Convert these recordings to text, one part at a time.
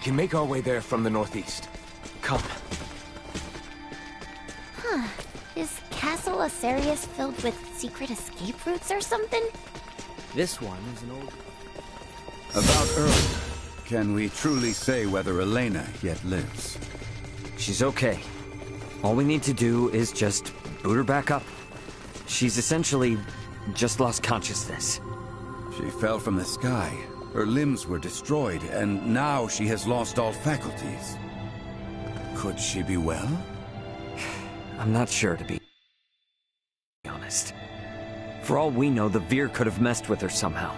can make our way there from the northeast. Come. Huh. Is Castle Asarius filled with secret escape routes or something? This one is an old... About Earl, can we truly say whether Elena yet lives? She's okay. All we need to do is just boot her back up. She's essentially just lost consciousness. She fell from the sky. Her limbs were destroyed, and now she has lost all faculties. Could she be well? I'm not sure, to be honest. For all we know, the Veer could have messed with her somehow.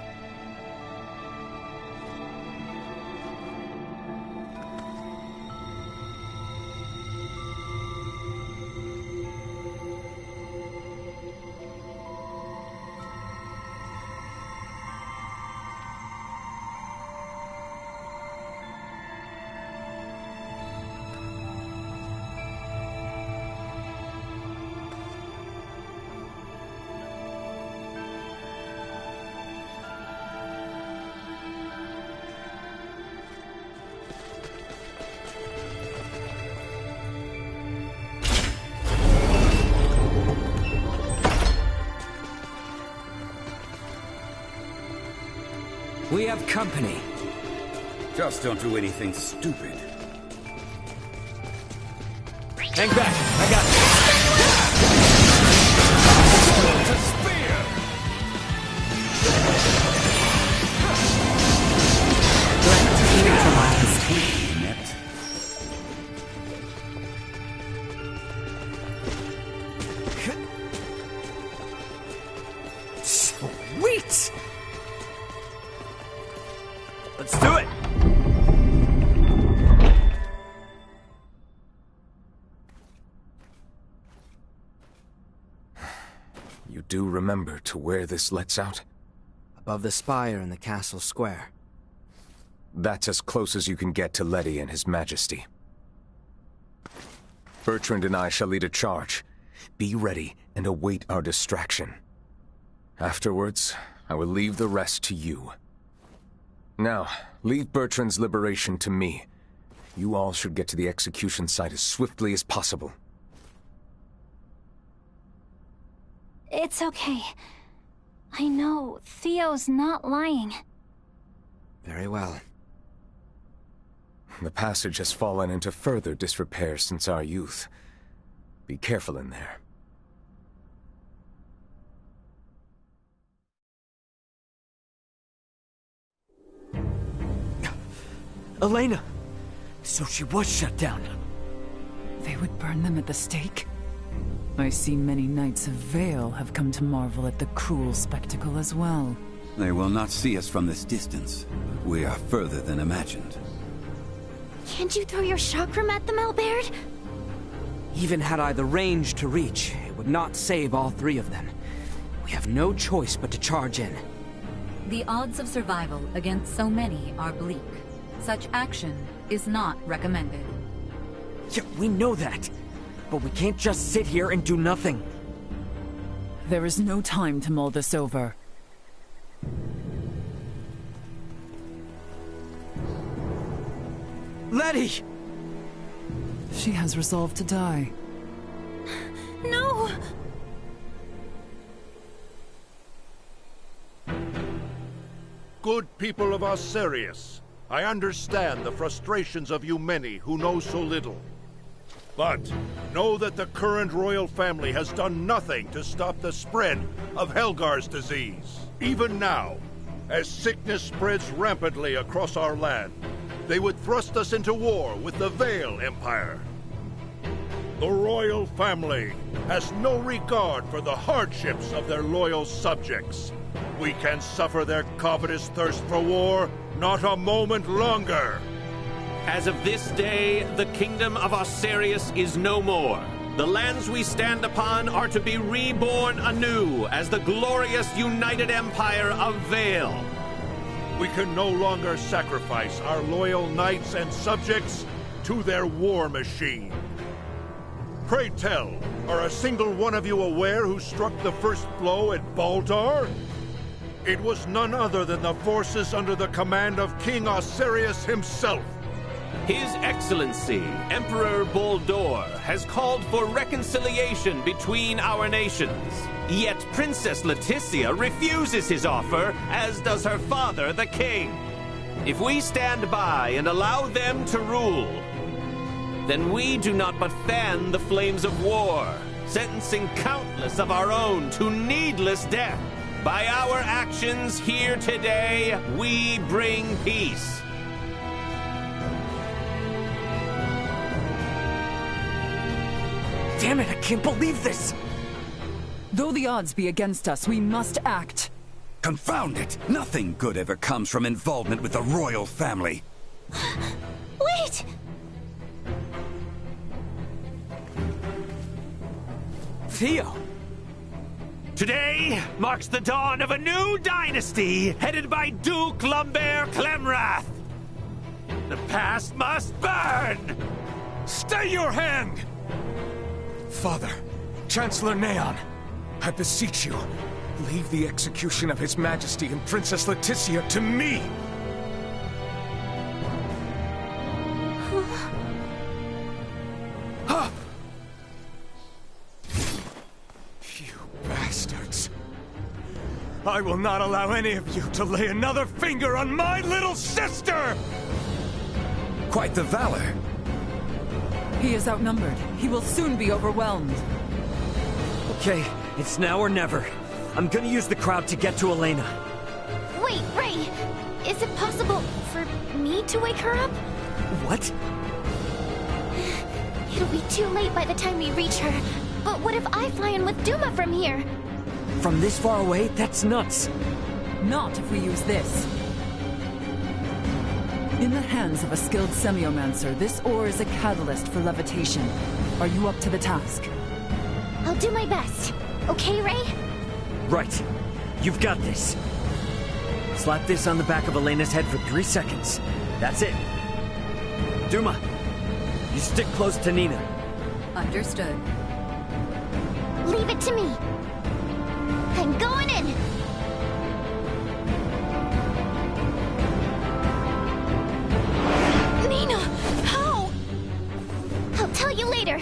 We have company. Just don't do anything stupid. Hang back! I got It's a spear! Inept. Sweet! Let's do it! You do remember to where this lets out? Above the spire in the castle square. That's as close as you can get to Letty and His Majesty. Bertrand and I shall lead a charge. Be ready and await our distraction. Afterwards, I will leave the rest to you. Now, leave Bertrand's liberation to me. You all should get to the execution site as swiftly as possible. It's okay. I know, Theo's not lying. Very well. The passage has fallen into further disrepair since our youth. Be careful in there. Elena! So she was shut down. They would burn them at the stake? I see many knights of Vale have come to marvel at the cruel spectacle as well. They will not see us from this distance. We are further than imagined. Can't you throw your chakram at them, Albert? Even had I the range to reach, it would not save all three of them. We have no choice but to charge in. The odds of survival against so many are bleak. Such action is not recommended. Yeah, we know that. But we can't just sit here and do nothing. There is no time to mull this over. Letty! She has resolved to die. No! Good people of Asarius, I understand the frustrations of you many who know so little. But know that the current royal family has done nothing to stop the spread of Helgar's disease. Even now, as sickness spreads rampantly across our land, they would thrust us into war with the Vale Empire. The royal family has no regard for the hardships of their loyal subjects. We can suffer their covetous thirst for war not a moment longer. As of this day, the kingdom of Asarius is no more. The lands we stand upon are to be reborn anew as the glorious united empire of Vale. We can no longer sacrifice our loyal knights and subjects to their war machine. Pray tell, are a single one of you aware who struck the first blow at Baldar? It was none other than the forces under the command of King Asarius himself. His Excellency, Emperor Boldor, has called for reconciliation between our nations. Yet Princess Leticia refuses his offer, as does her father, the king. If we stand by and allow them to rule, then we do not but fan the flames of war, sentencing countless of our own to needless death. By our actions here today, we bring peace. Damn it, I can't believe this! Though the odds be against us, we must act. Confound it! Nothing good ever comes from involvement with the royal family. Wait! Theo! Today marks the dawn of a new dynasty headed by Duke Lambert Clemrath. The past must burn! Stay your hand! Father, Chancellor Neon, I beseech you, leave the execution of His Majesty and Princess Leticia to me! You bastards! I will not allow any of you to lay another finger on my little sister! Quite the valor. He is outnumbered. He will soon be overwhelmed. Okay, it's now or never. I'm gonna use the crowd to get to Elena. Wait, Ray! Is it possible for me to wake her up? What? It'll be too late by the time we reach her. But what if I fly in with Duma from here? From this far away? That's nuts. Not if we use this. In the hands of a skilled semiomancer, this ore is a catalyst for levitation. Are you up to the task? I'll do my best. Okay, Ray? Right. You've got this. Slap this on the back of Elena's head for 3 seconds. That's it. Duma, you stick close to Nina. Understood. Leave it to me. I'm going in! Nina! How? I'll tell you later.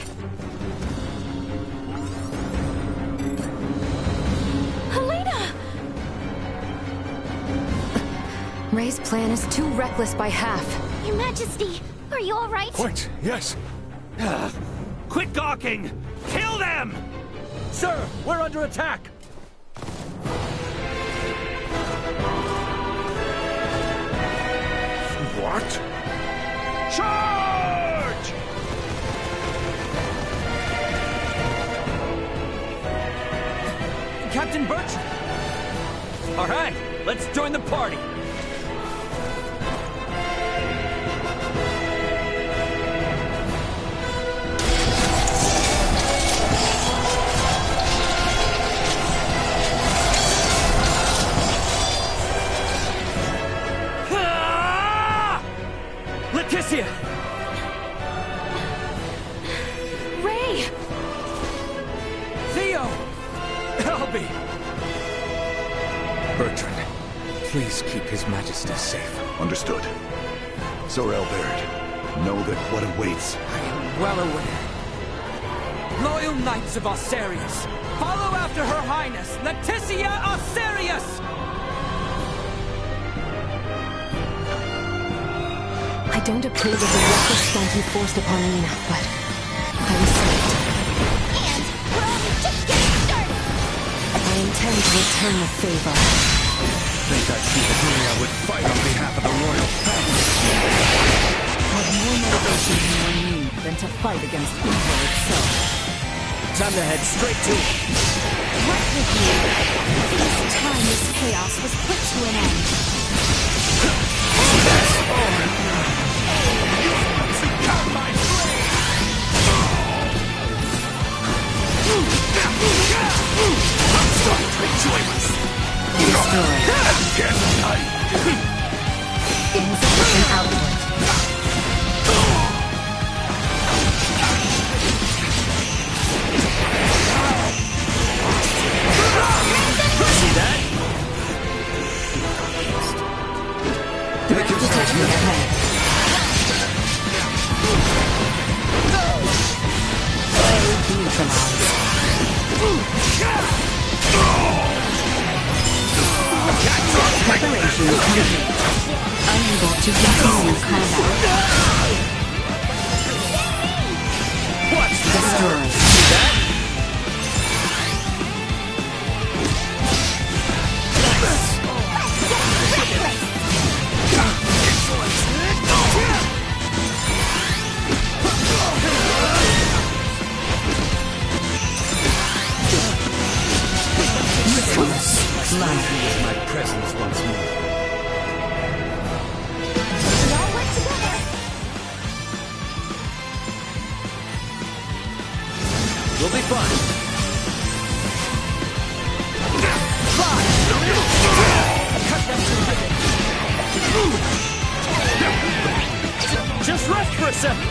Helena! Ray's plan is too reckless by half. Your Majesty, are you all right? Quite, yes. Quit gawking! Kill them! Sir, we're under attack! What? Charge! Captain Bertrand! All right, let's join the party. Leticia! Ray! Theo! Albie! Bertrand, please keep His Majesty safe. Understood. Sorel Baird, know that what awaits. I am well aware. Loyal Knights of Osarius, follow after Her Highness, Leticia Osarius! I don't approve of the reckless stunt you forced upon Nina, but I respect it. And we're only just getting started! I intend to return the favor. Think I'd see the day I would fight on behalf of the royal family. What more motivation do you need than to fight against evil itself? Time to head straight to it. Right with you. This time this chaos was put to an end. I'm starting to enjoy myself. Insufficient output. See that? Threat detected ahead. being countered. Unable to continue combat. Destroyed. Life with my presence once more. We all work together. We'll be fine. Just rest for a second.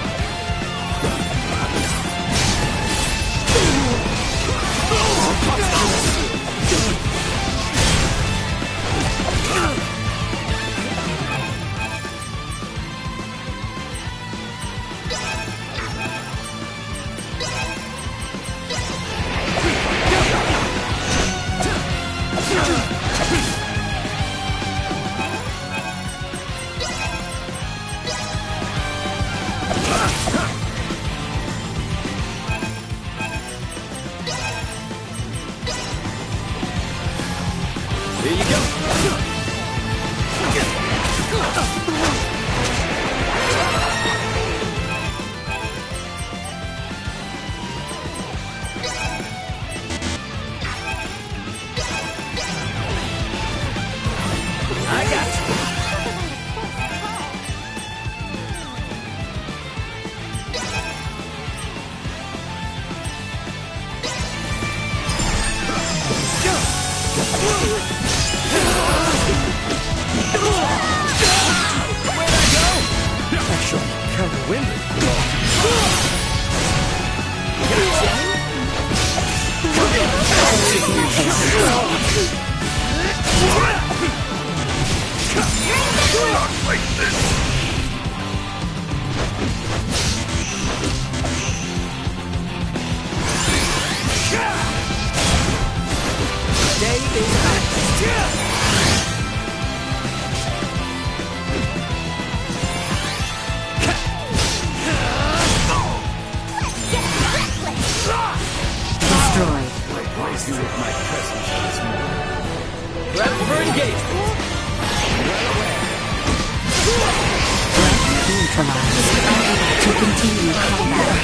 Here you go. I got you. Kind of windy. Not like this! Day is hot. Destroyed. Grace you with my presence once more. Ready for engagement. Neutralized. Unable to continue combat.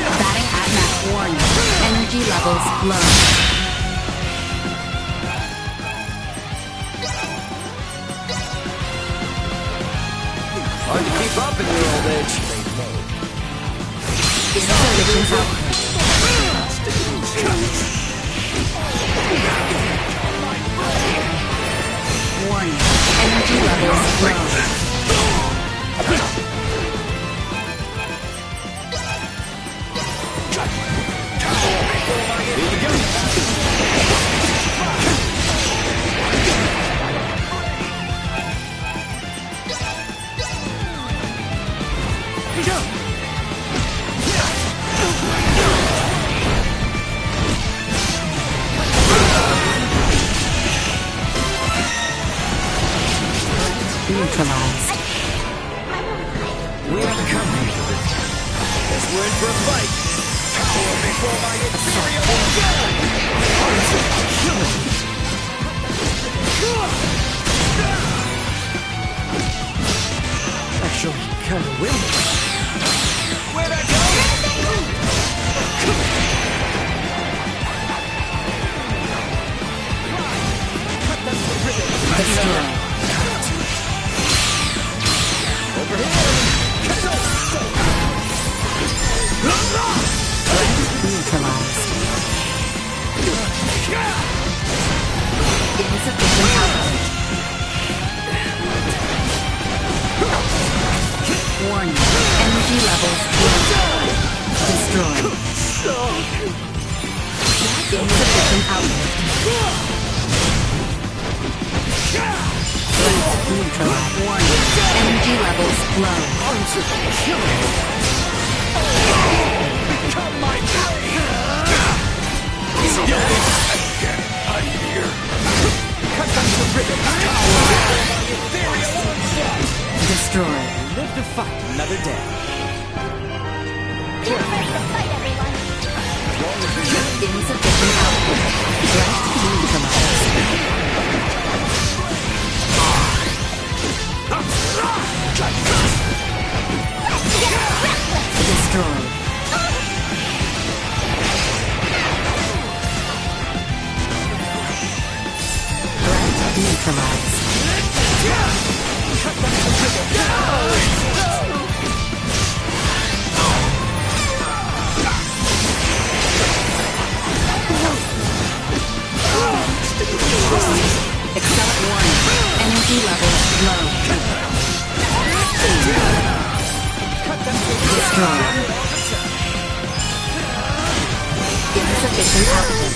Batting at max warning. Energy levels low. Hard to keep up in your old age. Intelligence output. Warning. Energy levels low. Here you go. Neutralized. We are coming. Guess we're in for a fight. Power before my imperial gun! Actually, kind of windy. Where'd I go? Destroyed. Over here. Neutralized. Insufficient output. levels low. Destroyed. Insufficient output. Threat neutralized. Warning. Energy levels low. Become my prey! Again, I'm here. Cut them to ribbons. Destroyed. Live to fight another day. Get ready to fight, everyone! Insufficient output. Threat neutralized. Destroyed. Threat neutralized. Accelerate warning. Energy levels low. Destroyed. Insufficient output.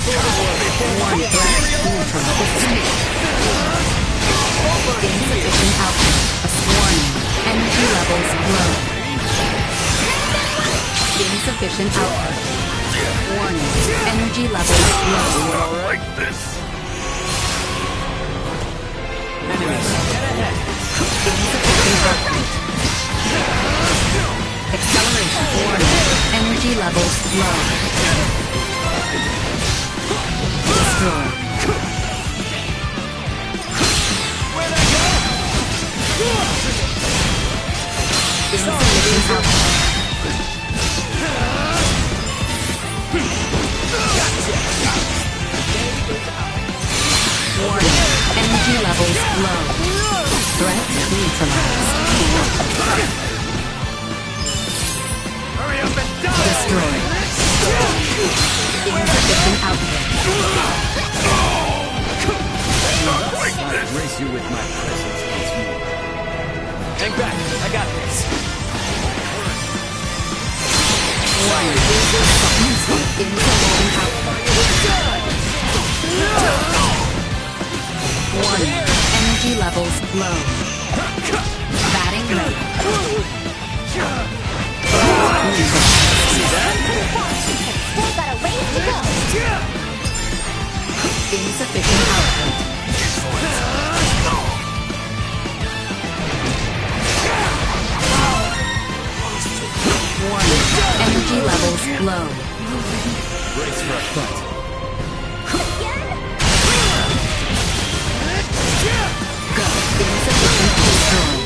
Warning. Threat neutralized. Insufficient output. Warning. Energy levels low. Insufficient output. Warning. Energy levels low. Not like this. Enemies, get ahead. Insufficient output. Acceleration. Warning. Energy levels low. Destroyed. Insufficient output. Warning. Energy levels low. Threat neutralized. Hurry up and die! Destroyed. Insufficient output. Not like this. Grace you with my presence once more. Hang back, I got this. Warning. Insufficient output. Warning. Energy levels low. Batting ready. Still got a ways to go! Insufficient output. Warning. Energy levels low. Brace for a fight. Insufficient destroyed.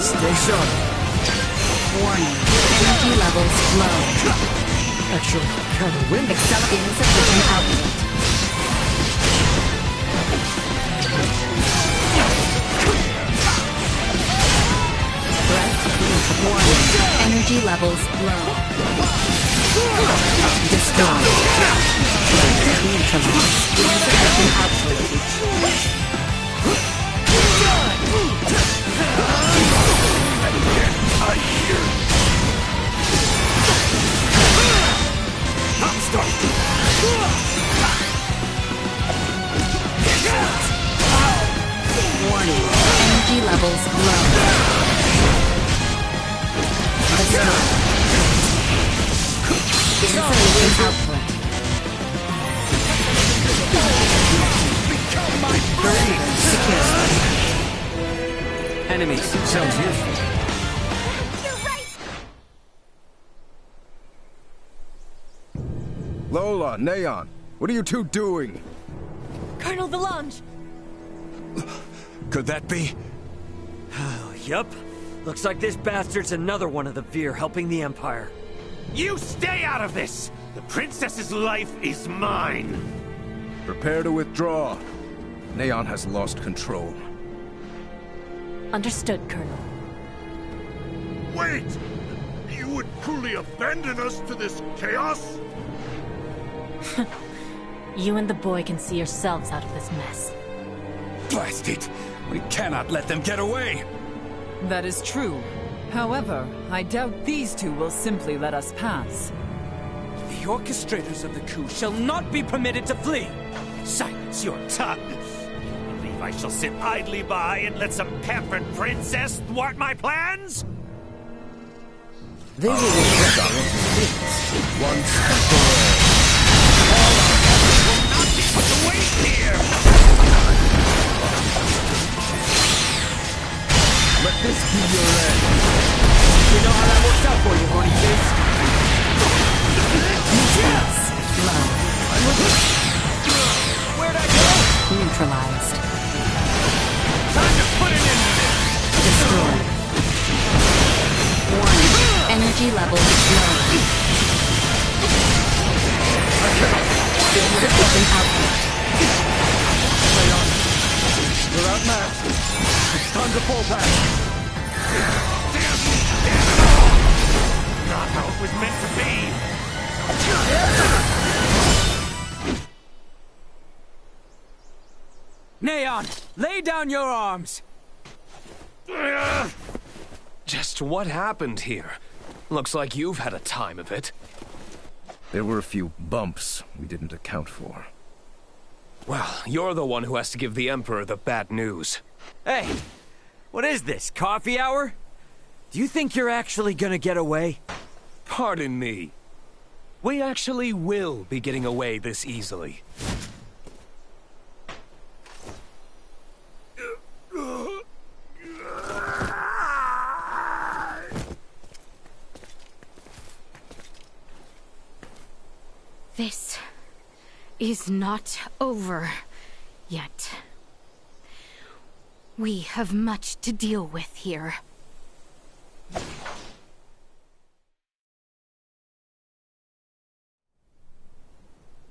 Stay sharp. Warning. Energy levels low. Actually, kind of wind. Accelerate insufficient output. Threat. Warning. Energy levels low. Destroyed. Neutralized. Insufficient output. Warning. Energy levels low. Destroyed. Insufficient output. Secure. Enemies, sounds useful. You're right! Lola, Neon, what are you two doing? Colonel Valange! Could that be? Oh, yup. Looks like this bastard's another one of the Veer helping the Empire. You stay out of this! The princess's life is mine! Prepare to withdraw. Neon has lost control. Understood, Colonel. Wait! You would truly abandon us to this chaos? You and the boy can see yourselves out of this mess. Blast it! We cannot let them get away! That is true. However, I doubt these two will simply let us pass. The orchestrators of the coup shall not be permitted to flee! Silence your tongue! You believe I shall sit idly by and let some pampered princess thwart my plans? They will regret our interference once and for All our efforts will not be put to waste here! Let this be your end. You know how that works out for you, Horny Face? Yes! Love. Where'd I go? Neutralized. Time to put an end to this! Destroyed. Warning. Energy levels low. System output. We're outmatched. It's time to fall back. Not how it was meant to be! Neon, lay down your arms! Just what happened here? Looks like you've had a time of it. There were a few bumps we didn't account for. Well, you're the one who has to give the Emperor the bad news. Hey, what is this, coffee hour? Do you think you're actually gonna get away? Pardon me. We actually will be getting away this easily. This is not over yet. We have much to deal with here.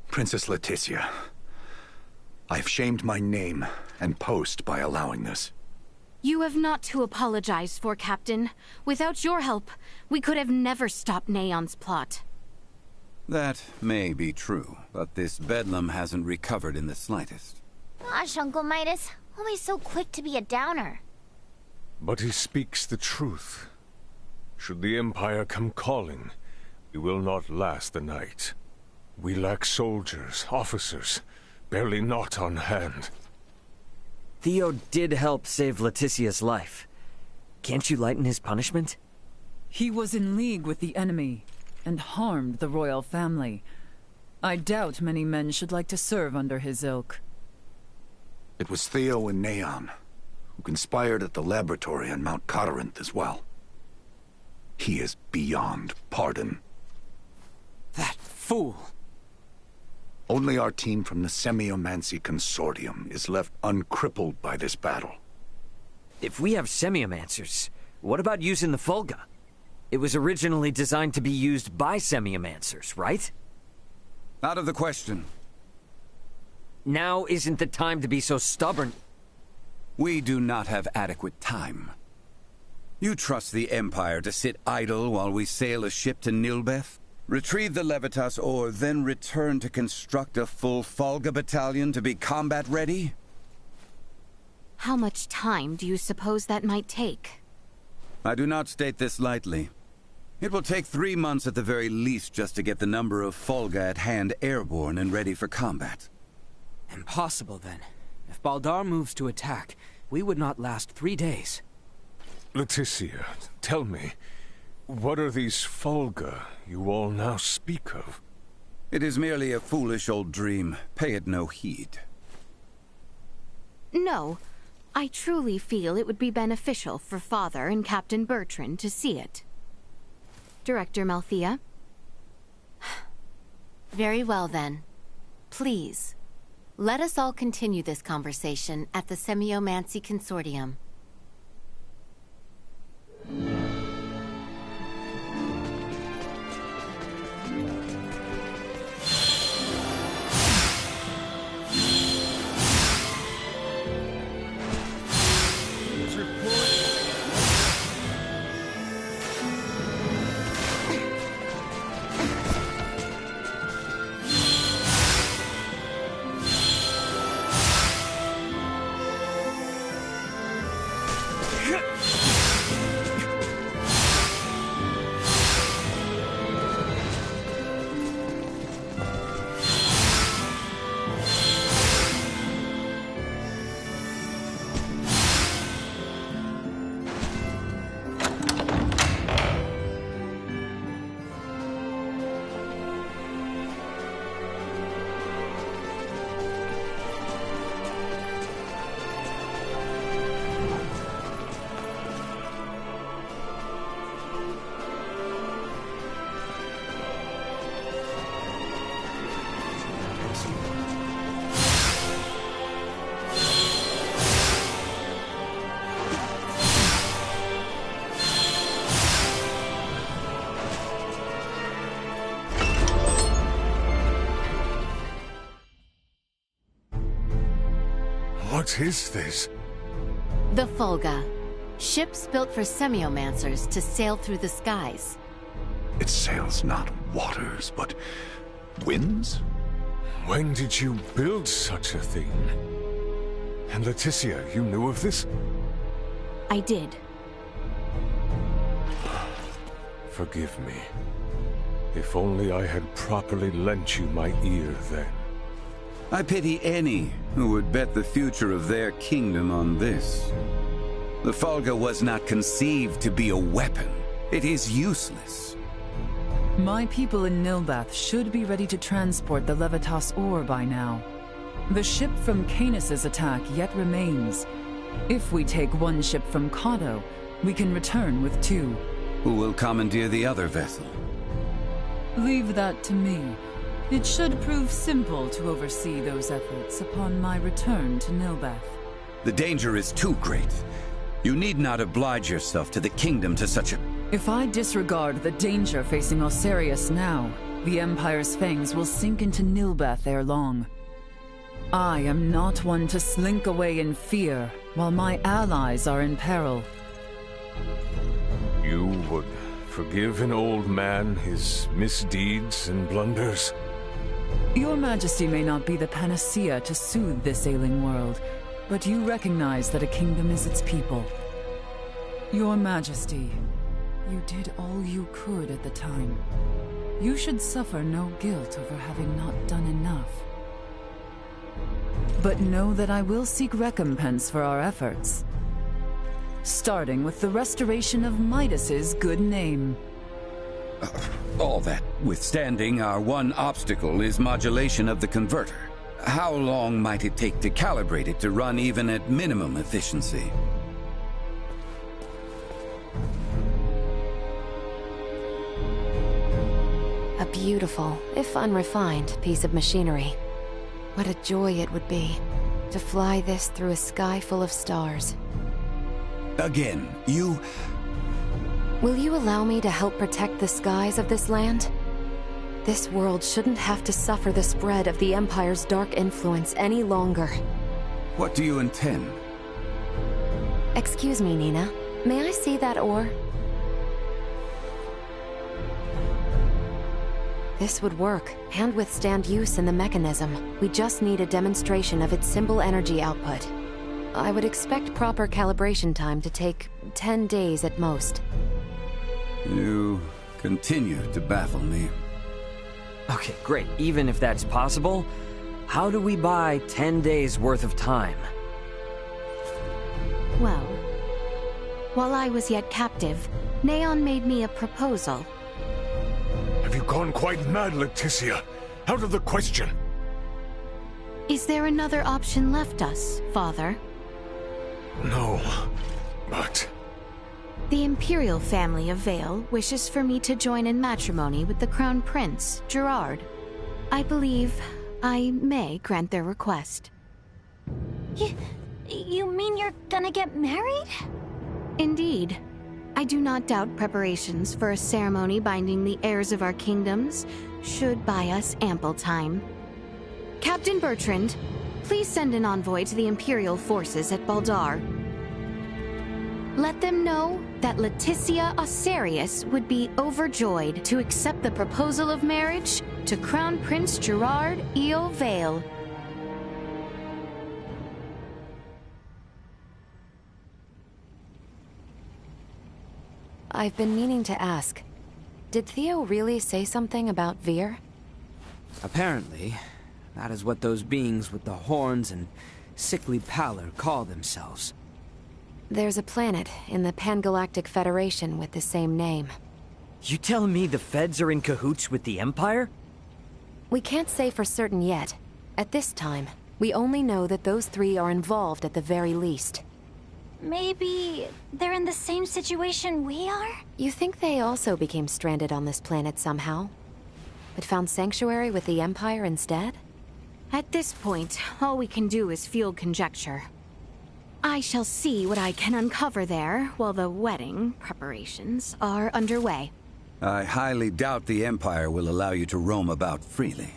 Princess Leticia, I've shamed my name and post by allowing this. You have not to apologize for, Captain. Without your help, we could have never stopped Neon's plot. That may be true, but this bedlam hasn't recovered in the slightest. Gosh, Uncle Midas, always so quick to be a downer. But he speaks the truth. Should the Empire come calling, we will not last the night. We lack soldiers, officers, barely not on hand. Theo did help save Leticia's life. Can't you lighten his punishment? He was in league with the enemy and harmed the royal family. I doubt many men should like to serve under his ilk. It was Theo and Neon, who conspired at the laboratory on Mount Corinth as well. He is beyond pardon. That fool! Only our team from the Semiomancy Consortium is left uncrippled by this battle. If we have Semiomancers, what about using the Fulga? It was originally designed to be used by Semiomancers, right? Out of the question. Now isn't the time to be so stubborn. We do not have adequate time. You trust the Empire to sit idle while we sail a ship to Nilbeth? Retrieve the Levitas ore, then return to construct a full Fulga battalion to be combat ready? How much time do you suppose that might take? I do not state this lightly. It will take 3 months at the very least just to get the number of Fulga at hand airborne and ready for combat. Impossible, then. If Baldar moves to attack, we would not last 3 days. Leticia, tell me, what are these Fulga you all now speak of? It is merely a foolish old dream. Pay it no heed. No. I truly feel it would be beneficial for Father and Captain Bertrand to see it. Director Malthea? Very well, then. Please, let us all continue this conversation at the Semiomancy Consortium. What is this? The Fulga. Ships built for semiomancers to sail through the skies. It sails not waters, but winds? When did you build such a thing? And Leticia, you knew of this? I did. Forgive me. If only I had properly lent you my ear then. I pity any who would bet the future of their kingdom on this. The Fulga was not conceived to be a weapon. It is useless. My people in Nilbeth should be ready to transport the Levitas ore by now. The ship from Canis's attack yet remains. If we take one ship from Cotto, we can return with 2. Who will commandeer the other vessel? Leave that to me. It should prove simple to oversee those efforts upon my return to Nilbeth. The danger is too great. You need not oblige yourself to the kingdom to such a... If I disregard the danger facing Osarius now, the Empire's fangs will sink into Nilbeth ere long. I am not one to slink away in fear, while my allies are in peril. You would forgive an old man his misdeeds and blunders? Your Majesty may not be the panacea to soothe this ailing world, but you recognize that a kingdom is its people. Your Majesty, you did all you could at the time. You should suffer no guilt over having not done enough. But know that I will seek recompense for our efforts. Starting with the restoration of Midas's good name. All that withstanding, our one obstacle is modulation of the converter. How long might it take to calibrate it to run even at minimum efficiency? A beautiful, if unrefined, piece of machinery. What a joy it would be to fly this through a sky full of stars. Again, you... Will you allow me to help protect the skies of this land? This world shouldn't have to suffer the spread of the Empire's dark influence any longer. What do you intend? Excuse me, Nina. May I see that ore? This would work, and withstand use in the mechanism. We just need a demonstration of its symbol energy output. I would expect proper calibration time to take 10 days at most. You continue to baffle me. Okay, great. Even if that's possible, how do we buy 10 days worth of time? Well, while I was yet captive, Neon made me a proposal. Have you gone quite mad, Leticia? Out of the question! Is there another option left us, Father? No, but... The Imperial family of Vale wishes for me to join in matrimony with the Crown Prince, Gerard. I believe I may grant their request. You mean you're gonna get married? Indeed. I do not doubt preparations for a ceremony binding the heirs of our kingdoms should buy us ample time. Captain Bertrand, please send an envoy to the Imperial forces at Baldar. Let them know that Leticia Osarius would be overjoyed to accept the proposal of marriage to Crown Prince Gerard Eo Vale. I've been meaning to ask. Did Theo really say something about Vir? Apparently. That is what those beings with the horns and sickly pallor call themselves. There's a planet in the Pangalactic Federation with the same name. You telling me the Feds are in cahoots with the Empire? We can't say for certain yet. At this time, we only know that those 3 are involved at the very least. Maybe they're in the same situation we are? You think they also became stranded on this planet somehow? But found sanctuary with the Empire instead? At this point, all we can do is field conjecture. I shall see what I can uncover there while the wedding preparations are underway. I highly doubt the Empire will allow you to roam about freely.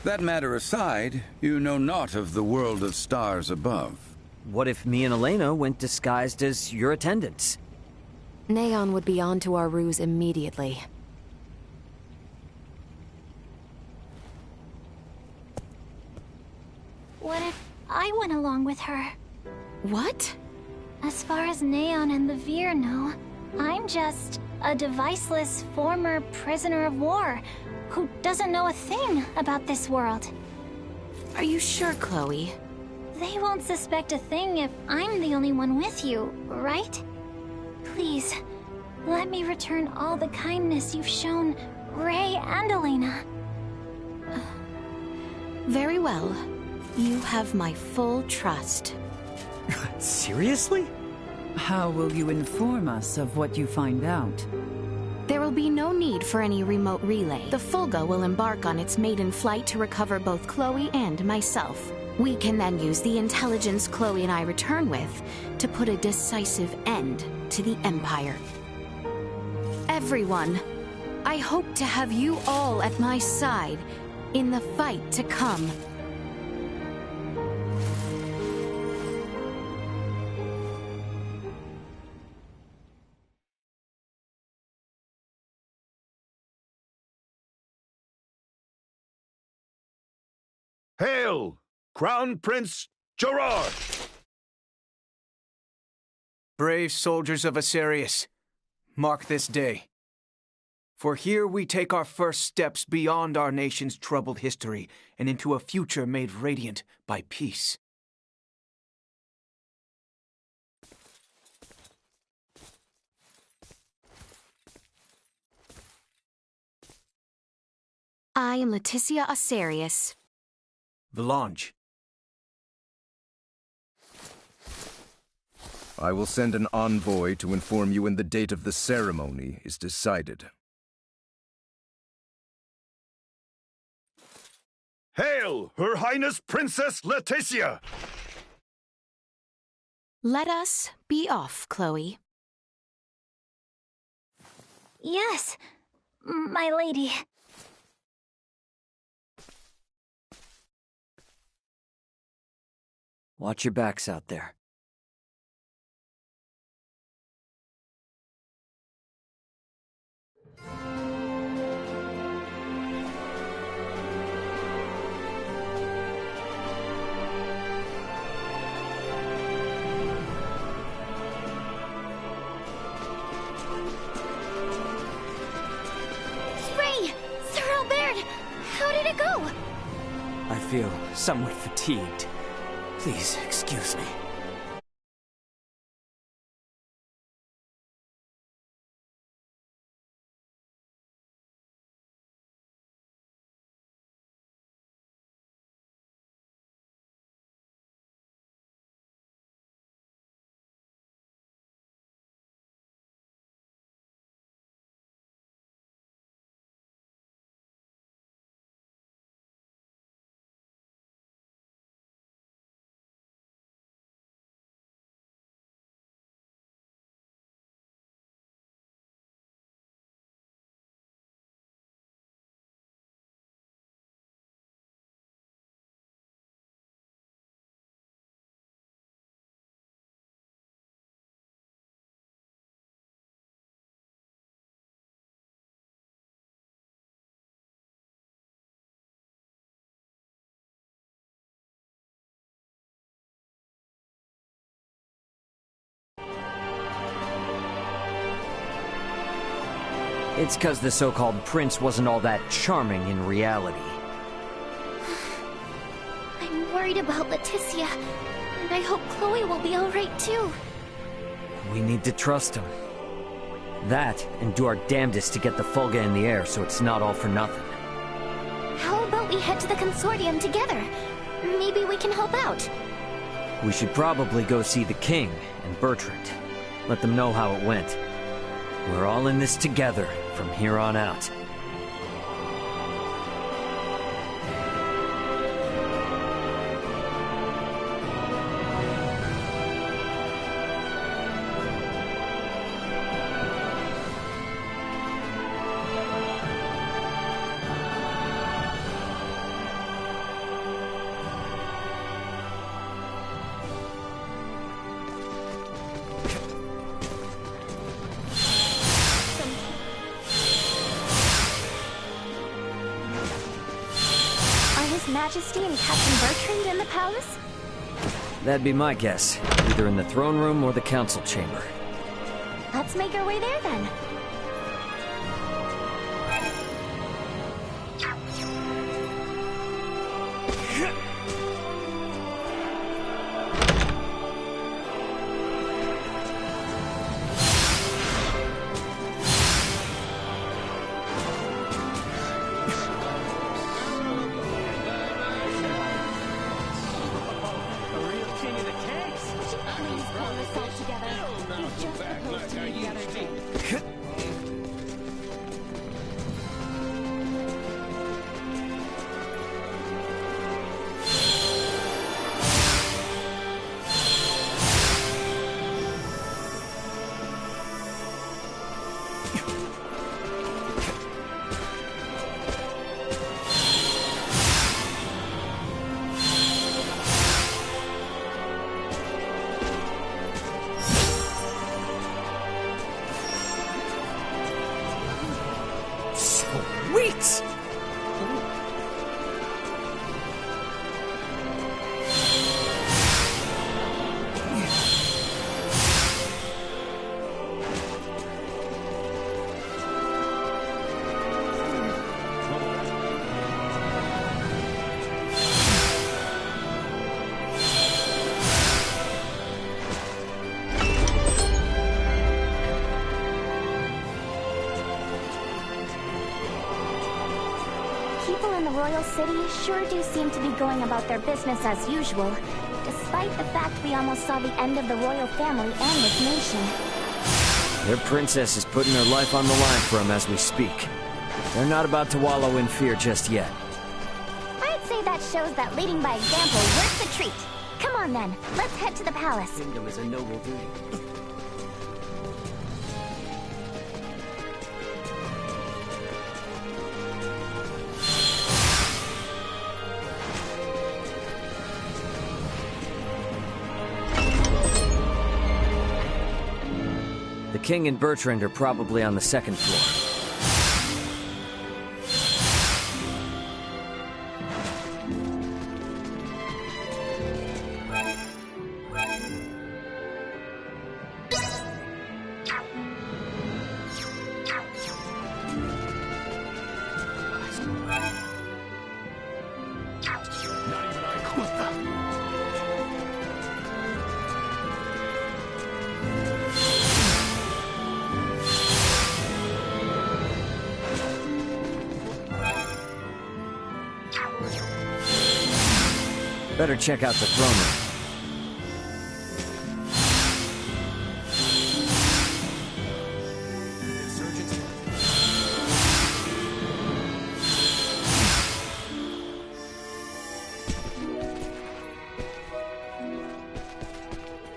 That matter aside, you know naught of the world of stars above. What if me and Elena went disguised as your attendants? Neon would be on to our ruse immediately. What if I went along with her? What? As far as Neon and the Veer know, I'm just a deviceless former prisoner of war who doesn't know a thing about this world. Are you sure, Chloe? They won't suspect a thing if I'm the only one with you, right? Please, let me return all the kindness you've shown Ray and Elena. Very well. You have my full trust. Seriously? How will you inform us of what you find out? There will be no need for any remote relay. The Fulga will embark on its maiden flight to recover both Chloe and myself. We can then use the intelligence Chloe and I return with to put a decisive end to the Empire. Everyone, I hope to have you all at my side in the fight to come. Hail, Crown Prince Gerard! Brave soldiers of Asarius, mark this day. For here we take our first steps beyond our nation's troubled history and into a future made radiant by peace. I am Leticia Asarius. Vlange. I will send an envoy to inform you when the date of the ceremony is decided. Hail, Her Highness Princess Leticia! Let us be off, Chloe. Yes, my lady. Watch your backs out there. Ray! Sir Albert! How did it go? I feel somewhat fatigued. Please, excuse me. It's 'cause the so-called prince wasn't all that charming in reality. I'm worried about Leticia, and I hope Chloe will be alright too. We need to trust him. That, and do our damnedest to get the Fulga in the air so it's not all for nothing. How about we head to the Consortium together? Maybe we can help out. We should probably go see the king and Bertrand. Let them know how it went. We're all in this together from here on out. His Majesty and Captain Bertrand in the palace? That'd be my guess. Either in the throne room or the council chamber. Let's make our way there then. Sweet! People in the Royal City sure do seem to be going about their business as usual, despite the fact we almost saw the end of the royal family and this nation. Their princess is putting her life on the line for them as we speak. They're not about to wallow in fear just yet. I'd say that shows that leading by example worth the treat. Come on then, let's head to the palace. Kingdom is a noble duty. The King and Bertrand are probably on the second floor. Better check out the throne room.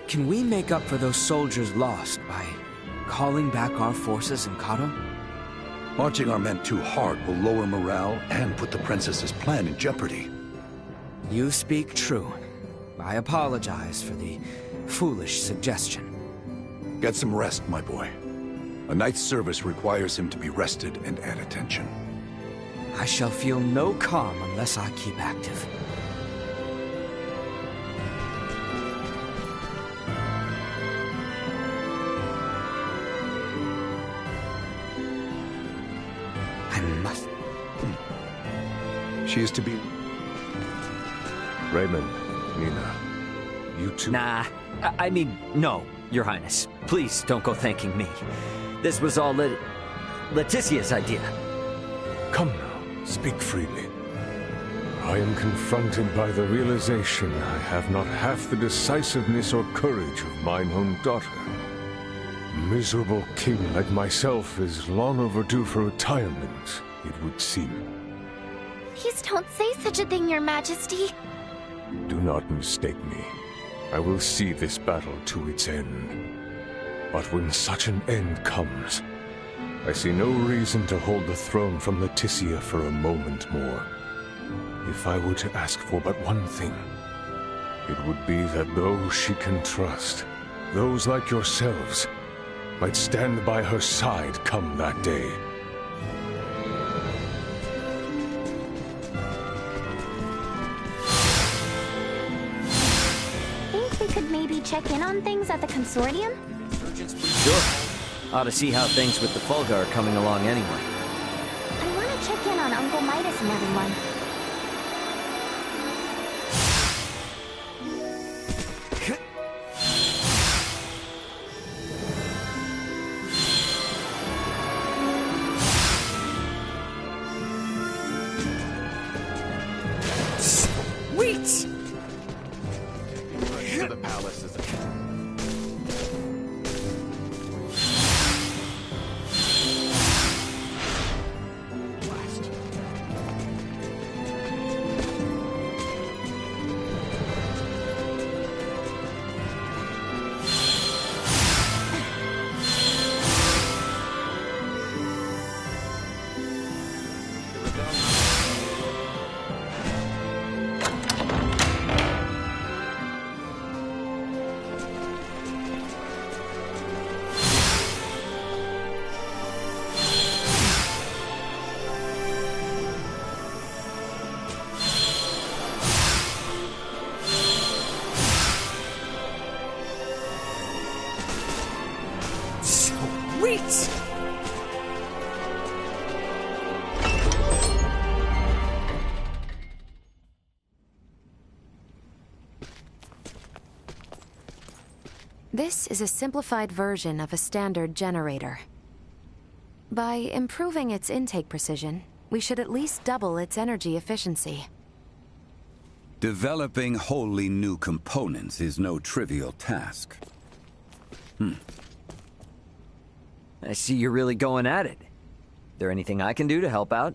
Can we make up for those soldiers lost by calling back our forces in Kato? Marching our men too hard will lower morale and put the princess's plan in jeopardy. You speak true. I apologize for the foolish suggestion. Get some rest, my boy. A night's service requires him to be rested and at attention. I shall feel no calm unless I keep active. I must... She is to be... Raymond, Nina, you two... Nah, I mean, no, Your Highness. Please don't go thanking me. This was all Leticia's idea. Come now, speak freely. I am confronted by the realization I have not half the decisiveness or courage of mine own daughter. A miserable king like myself is long overdue for retirement, it would seem. Please don't say such a thing, Your Majesty. Do not mistake me. I will see this battle to its end. But when such an end comes, I see no reason to hold the throne from Leticia for a moment more. If I were to ask for but one thing, it would be that those she can trust, those like yourselves, might stand by her side come that day. maybe check in on things at the Consortium? Sure. Ought to see how things with the Fulga are coming along anyway. I want to check in on Uncle Midas and everyone. Sweet! The palace is Sweet! This is a simplified version of a standard generator. By improving its intake precision, we should at least double its energy efficiency. Developing wholly new components is no trivial task. I see you're really going at it. There anything I can do to help out?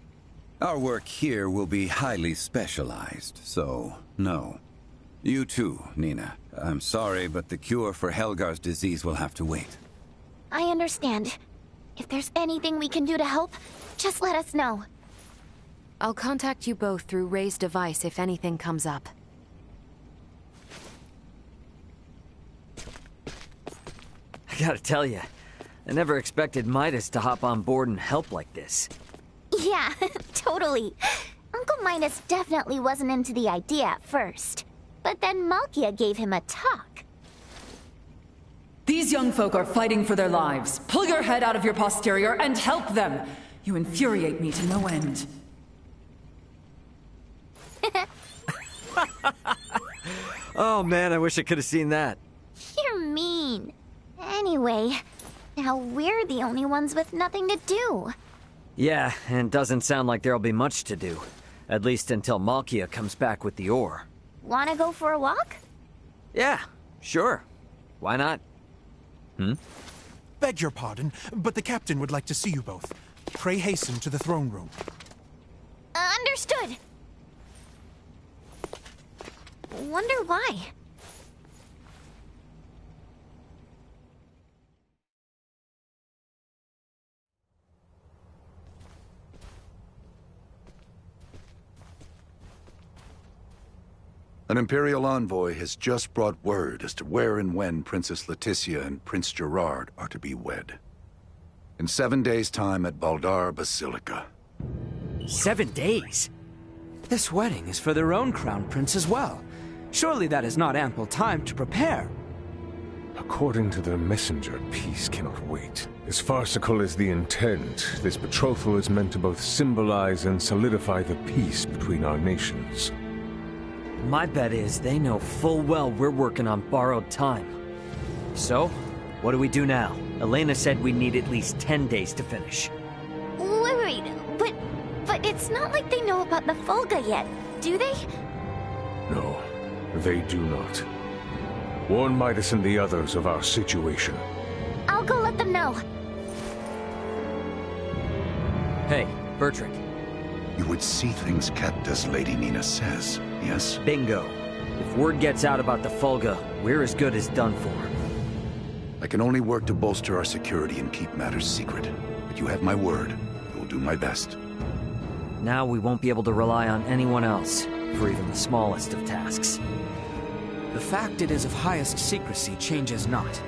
Our work here will be highly specialized, so no. You too, Nina. I'm sorry, but the cure for Helgar's disease will have to wait. I understand. If there's anything we can do to help, just let us know. I'll contact you both through Ray's device if anything comes up. I gotta tell you, I never expected Midas to hop on board and help like this. Yeah, totally. Uncle Midas definitely wasn't into the idea at first. But then Malkia gave him a talk. These young folk are fighting for their lives. Pull your head out of your posterior and help them! You infuriate me to no end. Oh man, I wish I could have seen that. You're mean. Anyway, now we're the only ones with nothing to do. Yeah, and it doesn't sound like there'll be much to do. At least until Malkia comes back with the ore. Wanna go for a walk? Yeah, sure. Why not? Beg your pardon, but the captain would like to see you both. Pray hasten to the throne room. Understood. Wonder why. An Imperial envoy has just brought word as to where and when Princess Leticia and Prince Gerard are to be wed. In 7 days' time at Baldar Basilica. 7 days? This wedding is for their own crown prince as well. Surely that is not ample time to prepare. According to their messenger, peace cannot wait. As farcical as the intent, this betrothal is meant to both symbolize and solidify the peace between our nations. My bet is they know full well we're working on borrowed time. So, what do we do now? Elena said we need at least 10 days to finish. Wait, but it's not like they know about the Fulga yet, do they? No, they do not. Warn Midas and the others of our situation. I'll go let them know. Hey, Bertrand. You would see things kept as Lady Nina says, yes? Bingo. If word gets out about the Fulga, we're as good as done for. I can only work to bolster our security and keep matters secret. But you have my word. I will do my best. Now we won't be able to rely on anyone else, for even the smallest of tasks. The fact it is of highest secrecy changes not.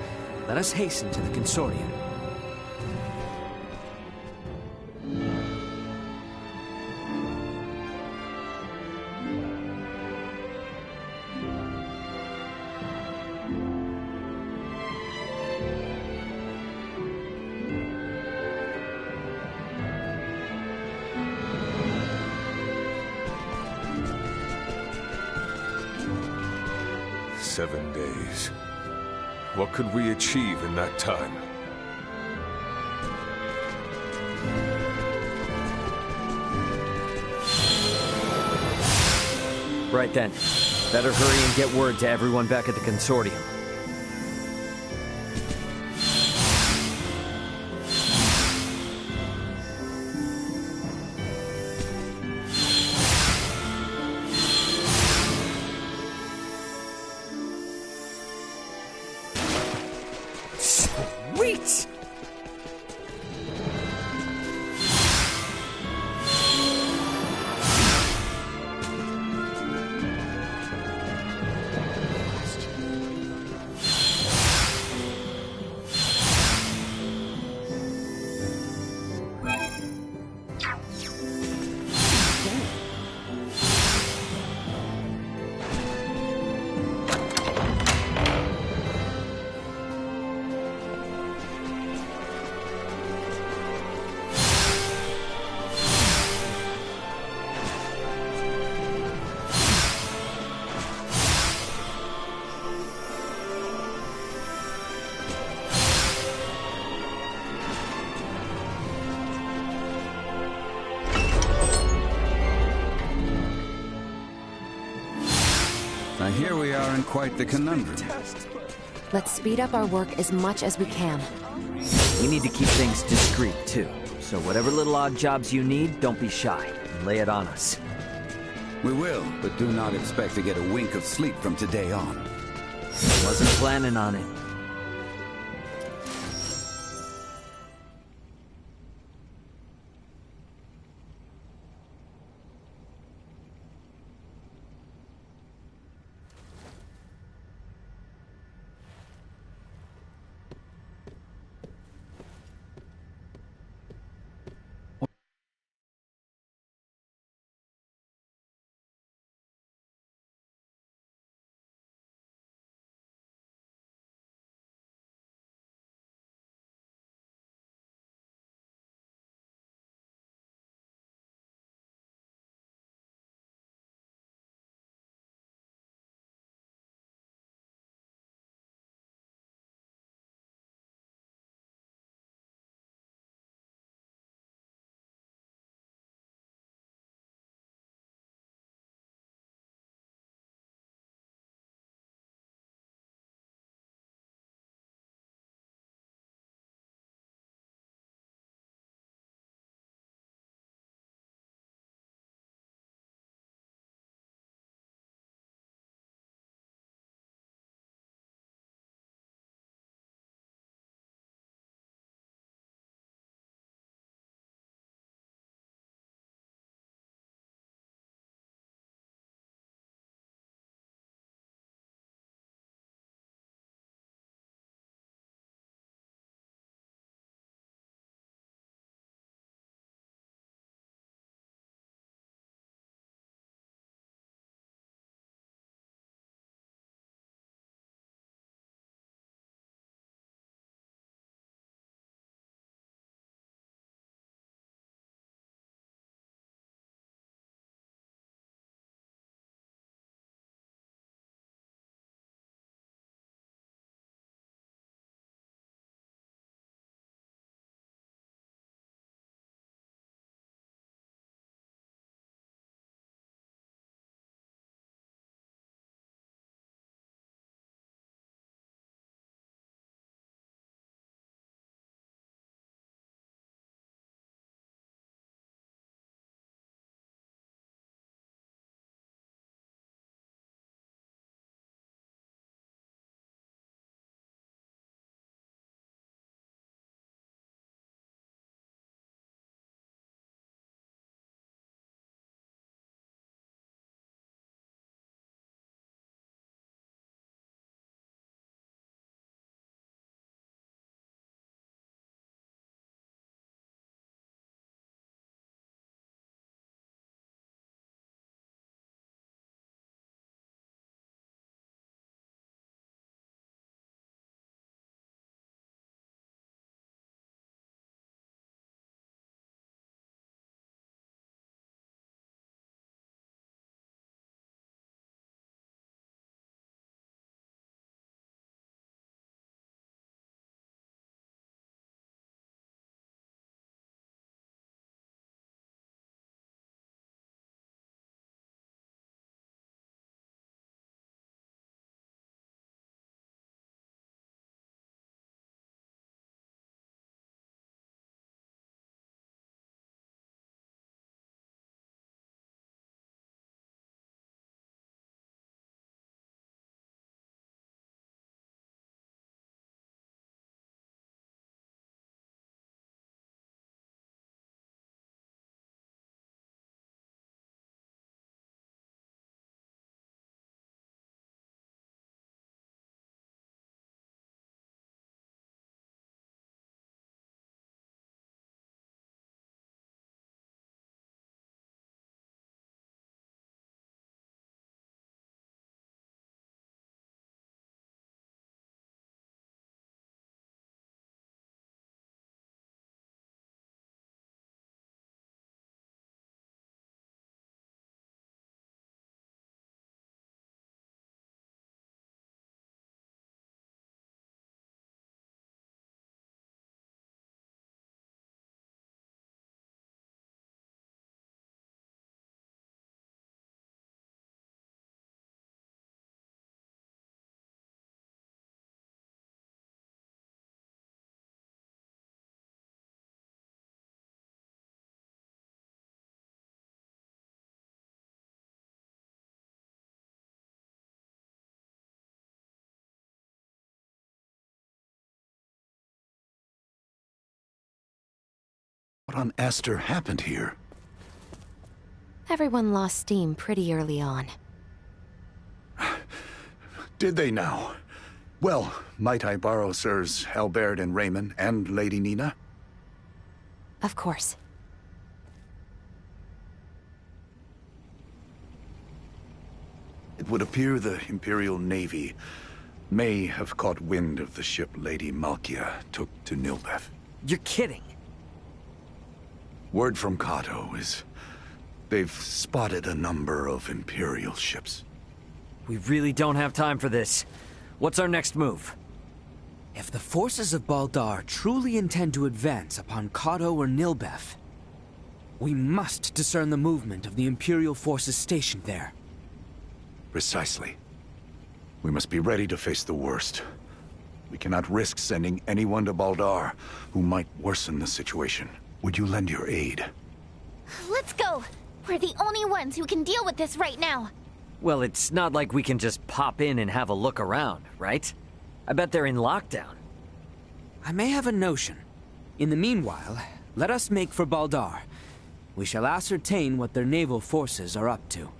Let us hasten to the Consortium. 7 days. What could we achieve in that time? Right then. Better hurry and get word to everyone back at the Consortium. Sweet! Now here we are in quite the conundrum. Let's speed up our work as much as we can. We need to keep things discreet, too. So whatever little odd jobs you need, don't be shy. And lay it on us. We will, but do not expect to get a wink of sleep from today on. Wasn't planning on it. on Aster happened here? Everyone lost steam pretty early on. Did they now? Well, might I borrow Sirs Albert and Raymond and Lady Nina? Of course. It would appear the Imperial Navy may have caught wind of the ship Lady Malkia took to Nilbeth. You're kidding. Word from Kato is they've spotted a number of Imperial ships. We really don't have time for this. What's our next move? If the forces of Baldar truly intend to advance upon Kato or Nilbeth, we must discern the movement of the Imperial forces stationed there. Precisely. We must be ready to face the worst. We cannot risk sending anyone to Baldar who might worsen the situation. Would you lend your aid? Let's go! We're the only ones who can deal with this right now. Well, it's not like we can just pop in and have a look around, right? I bet they're in lockdown. I may have a notion. In the meanwhile, let us make for Baldar. We shall ascertain what their naval forces are up to.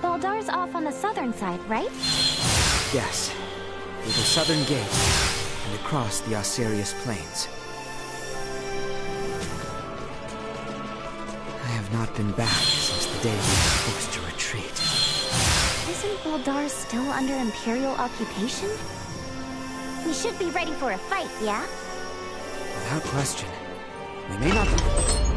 Baldar's off on the southern side, right? Yes, through the southern gate, and across the Osirius Plains. I have not been back since the day we were forced to retreat. Isn't Baldar still under Imperial occupation? We should be ready for a fight, yeah? Without question. We may not be...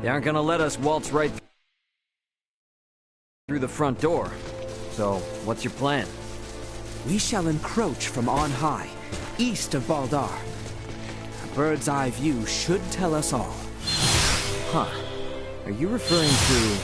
They aren't gonna let us waltz right through the front door. So, what's your plan? We shall encroach from on high, east of Baldar. A bird's eye view should tell us all. Huh. Are you referring to...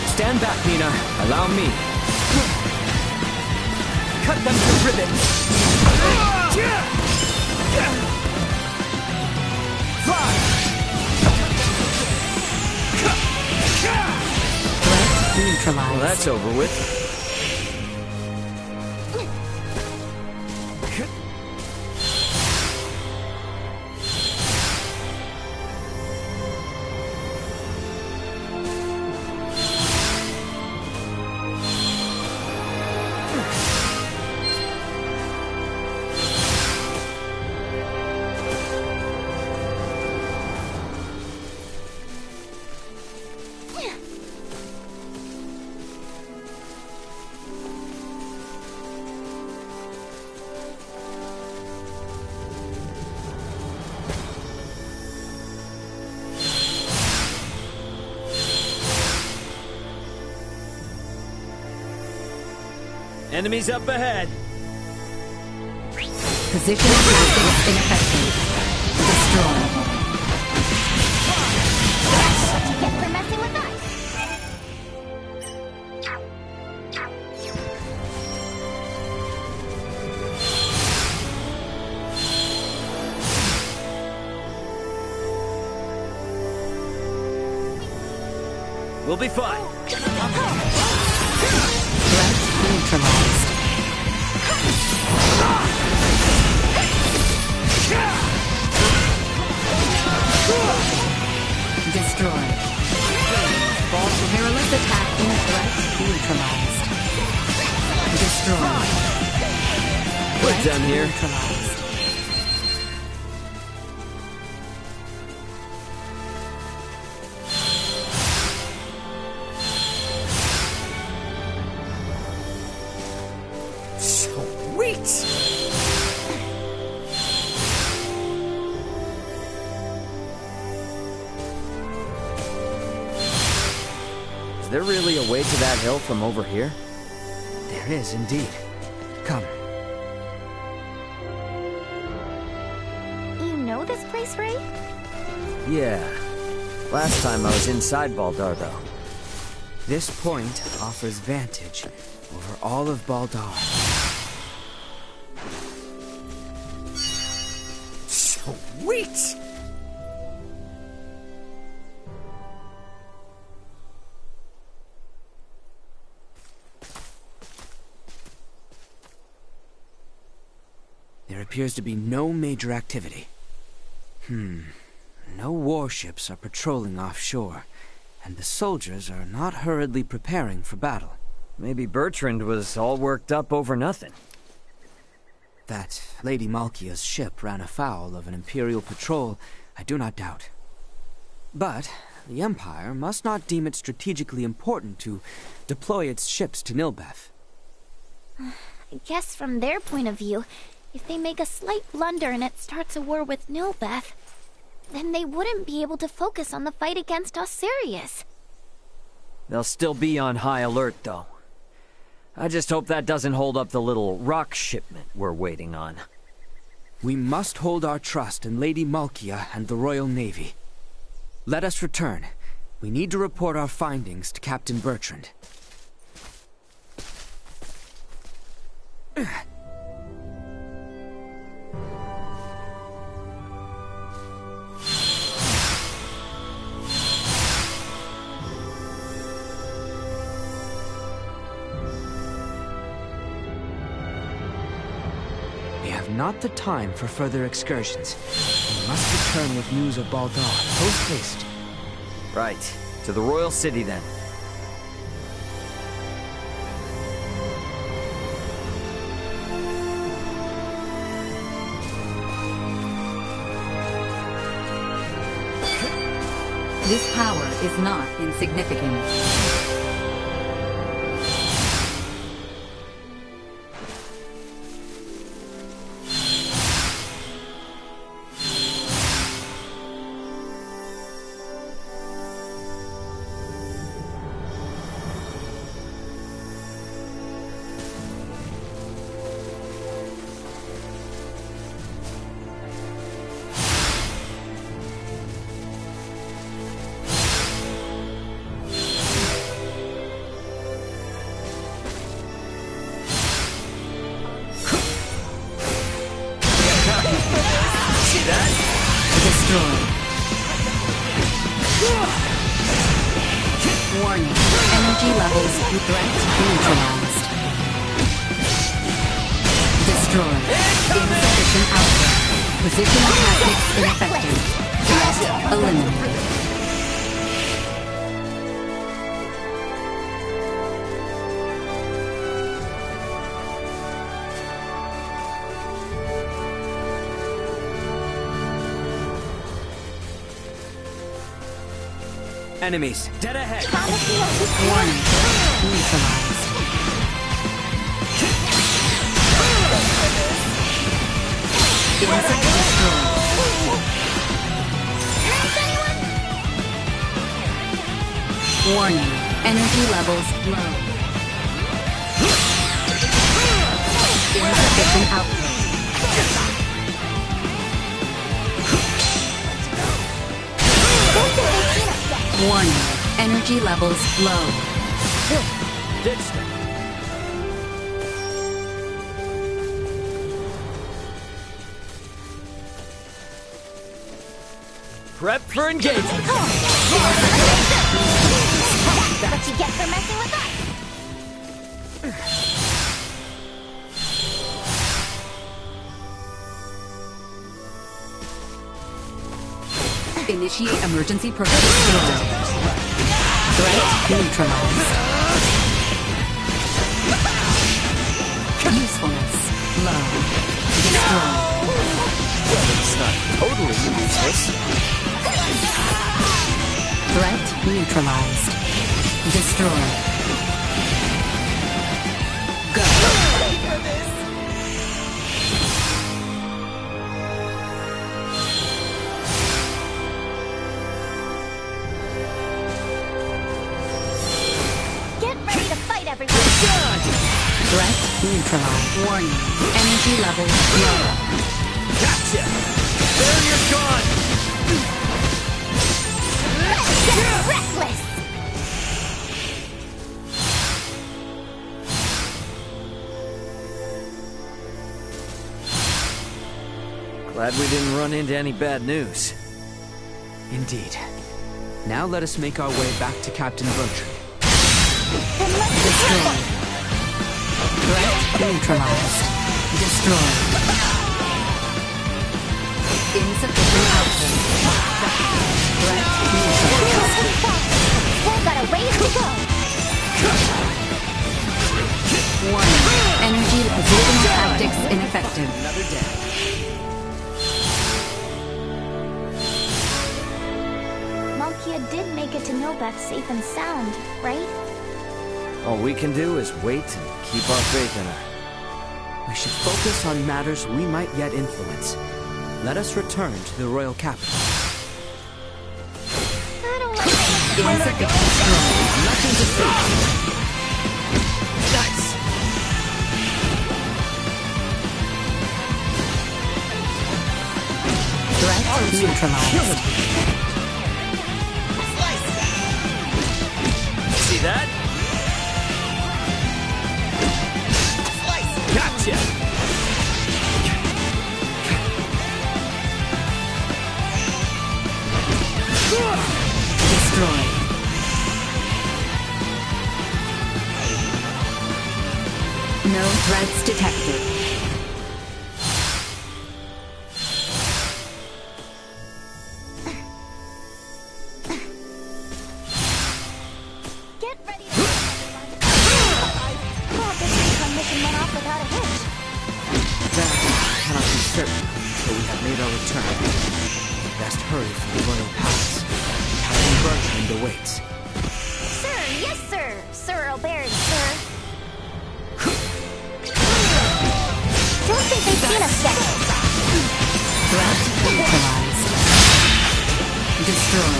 Stand back, Nina. Allow me. Cut them to ribbons. Fly! Well, that's over with. Enemies up ahead. Position tactics ineffective. Destroy. For messing with us. We'll be fine. Threat neutralized. Destroy. Perilous attack in threat neutralized. Destroy. We're done here. Neutralized. Sweet! Is there really a way to that hill from over here? There is indeed. Come. You know this place, Ray? Yeah. Last time I was inside Baldar, though. This point offers vantage over all of Baldar. Sweet! There appears to be no major activity. No warships are patrolling offshore, and the soldiers are not hurriedly preparing for battle. Maybe Bertrand was all worked up over nothing. That Lady Malkia's ship ran afoul of an Imperial patrol, I do not doubt. But the Empire must not deem it strategically important to deploy its ships to Nilbeth. I guess from their point of view, if they make a slight blunder and it starts a war with Nilbeth, then they wouldn't be able to focus on the fight against Osirius. They'll still be on high alert, though. I just hope that doesn't hold up the little rock shipment we're waiting on. We must hold our trust in Lady Malkia and the Royal Navy. Let us return. We need to report our findings to Captain Bertrand. Not the time for further excursions. We must return with news of Baldar, post-haste. Right. To the Royal City, then. This power is not insignificant. Warning. Energy levels threat neutralized. Destroy. Insufficient output. Position tactics ineffective. Threat eliminated. Enemies, dead ahead! Warning. Neutralized. Insect destroyed. Warning. Energy levels low. system output. Warning. Energy levels low. Ditched it. Prep for engagement. That's what you get for messing with us. Initiate emergency program. Threat neutralized. Usefulness low. Destroy. Well, it's not totally useless. Threat neutralized. Destroy. Go. Get ready to fight, everyone. Threat neutralized. Warning. Energy levels low. Gotcha! There you're gone! Reckless! Glad we didn't run into any bad news. Indeed. Now let us make our way back to Captain Bertrand. Destroy. Threat neutralized. Destroy. Insufficient output. Threat neutralized. We've got a ways to go. Warning. Energy position tactics ineffective. Another day. Malkia did make it to Nilbeth safe and sound, right? All we can do is wait and keep our faith in her. We should focus on matters we might yet influence. Let us return to the royal capital. I don't like Insufficient destroy. Nothing to say. Nice! Threat neutralized. See that? Gotcha! Destroy. No threats detected. Get ready to this mission went off without a hitch. That I cannot be certain until we have made our return. Best hurry from the royal palace. Captain Bertrand awaits. Sir, yes, sir. Sir Oberyn, sir. Don't think they've seen us yet. Threat neutralized. Destroy.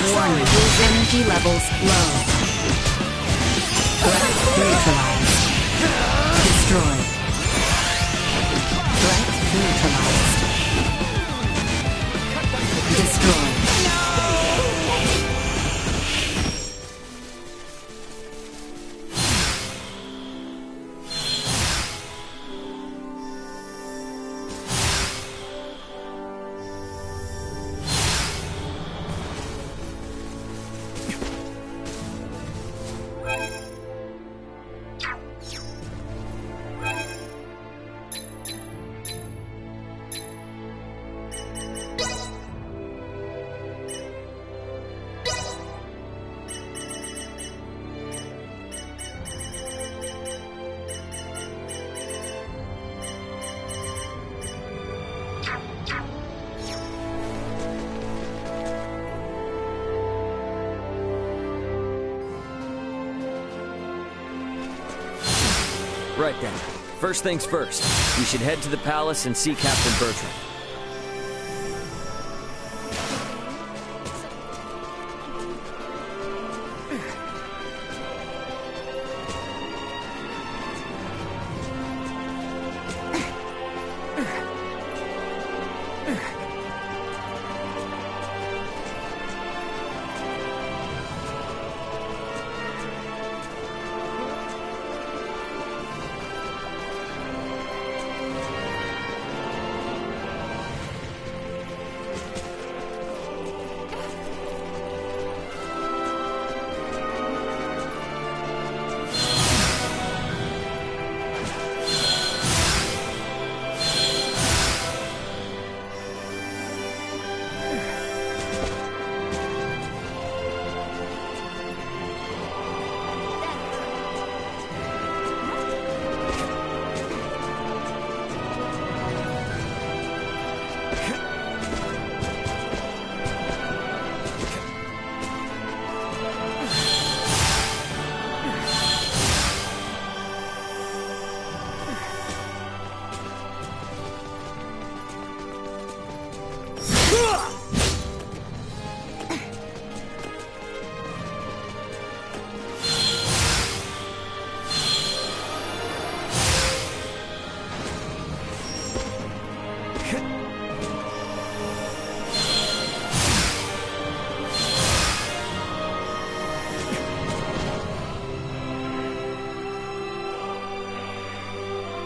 Warning. Energy levels low. Threat neutralized. Destroy. Threat neutralized. Destroy. Right then. First things first. We should head to the palace and see Captain Bertrand.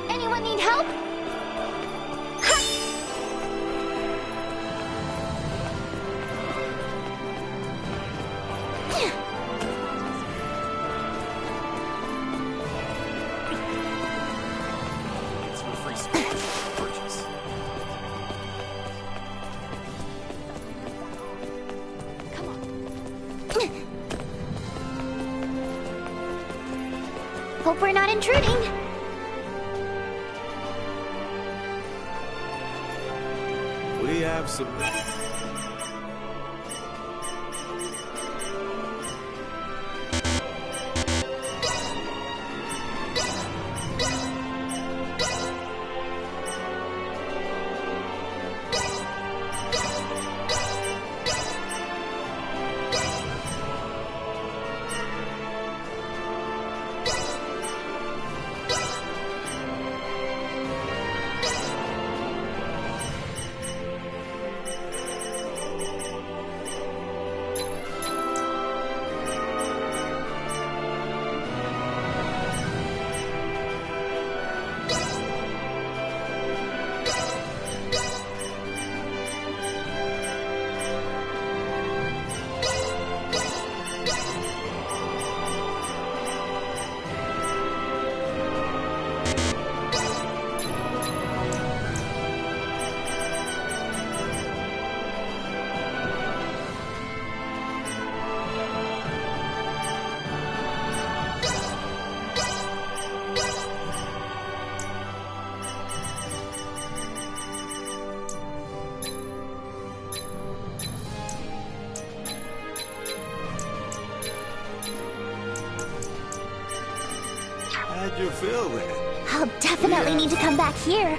Anyone need help? Hope we're not intruding. We have some... How'd you feel then? I'll definitely need to come back here.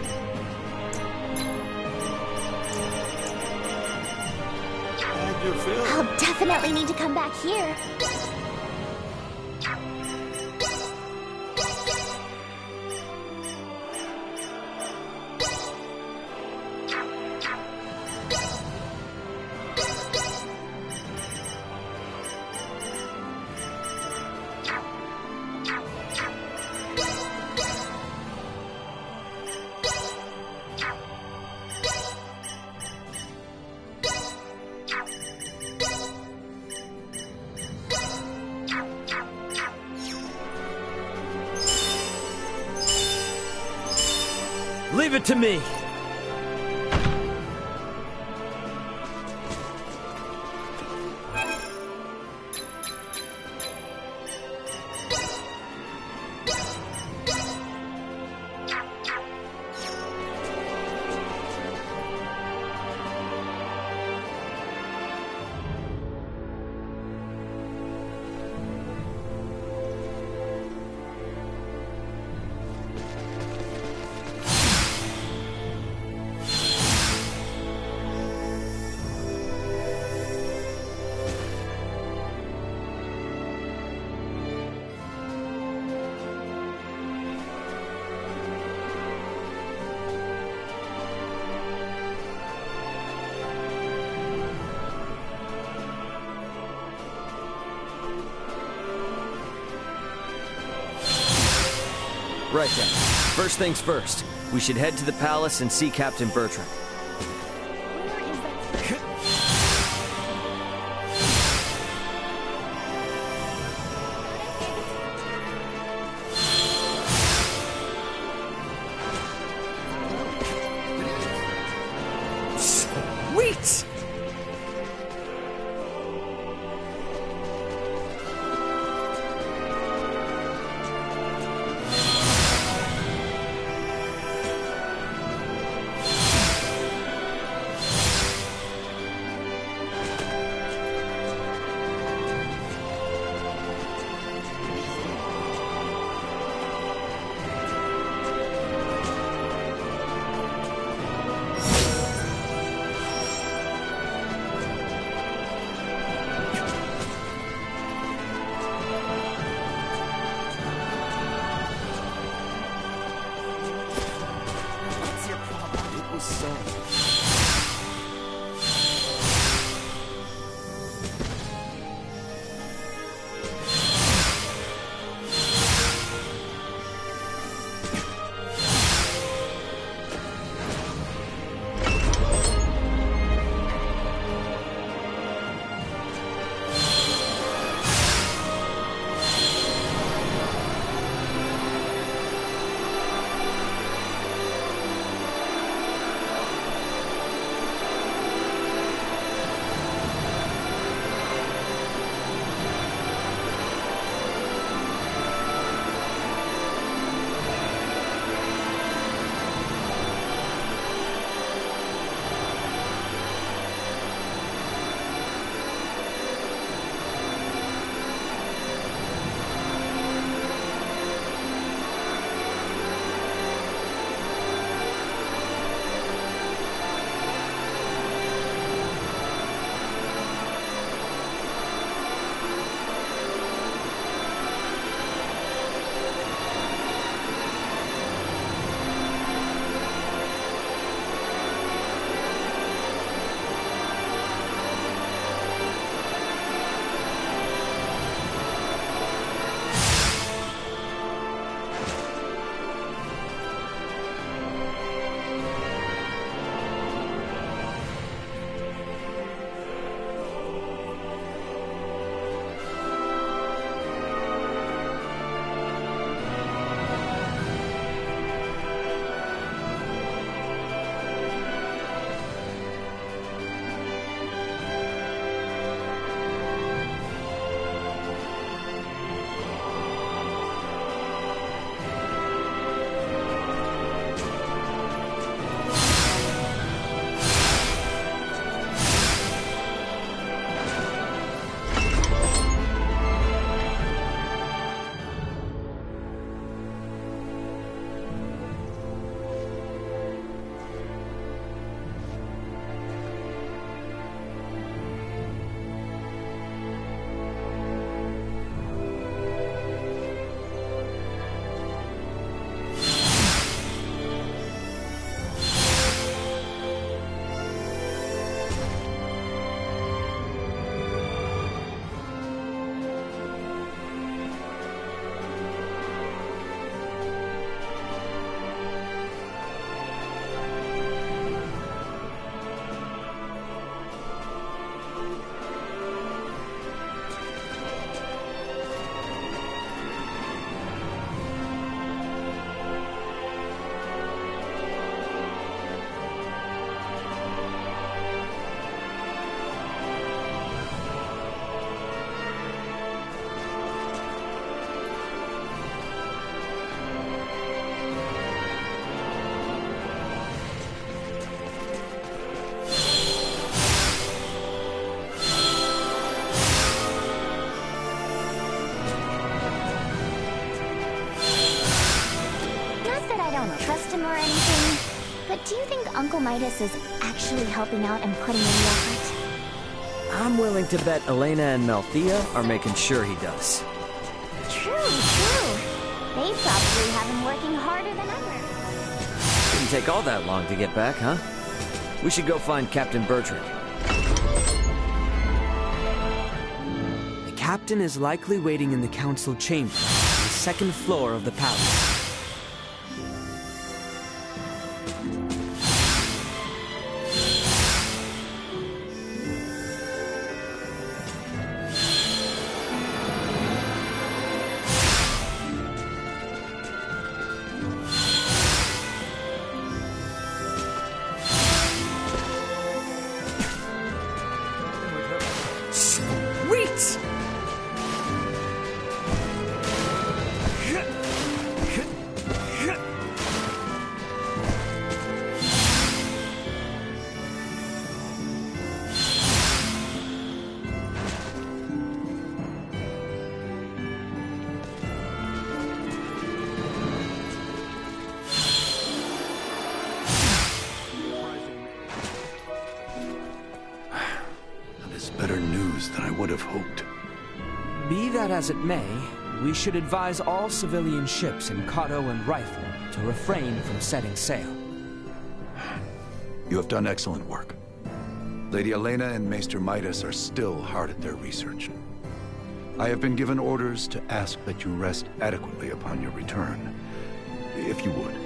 How'd you feel? I'll definitely need to come back here. Leave it to me! Right then. First things first. We should head to the palace and see Captain Bertrand. Sweet! so. But do you think Uncle Midas is actually helping out and putting in the effort? I'm willing to bet Elena and Malthea are making sure he does. True. They probably have him working harder than ever. Didn't take all that long to get back, huh? We should go find Captain Bertrand. The captain is likely waiting in the council chamber, on the second floor of the palace. As it may, we should advise all civilian ships in Kato and Rifle to refrain from setting sail. You have done excellent work. Lady Elena and Maester Midas are still hard at their research. I have been given orders to ask that you rest adequately upon your return, if you would.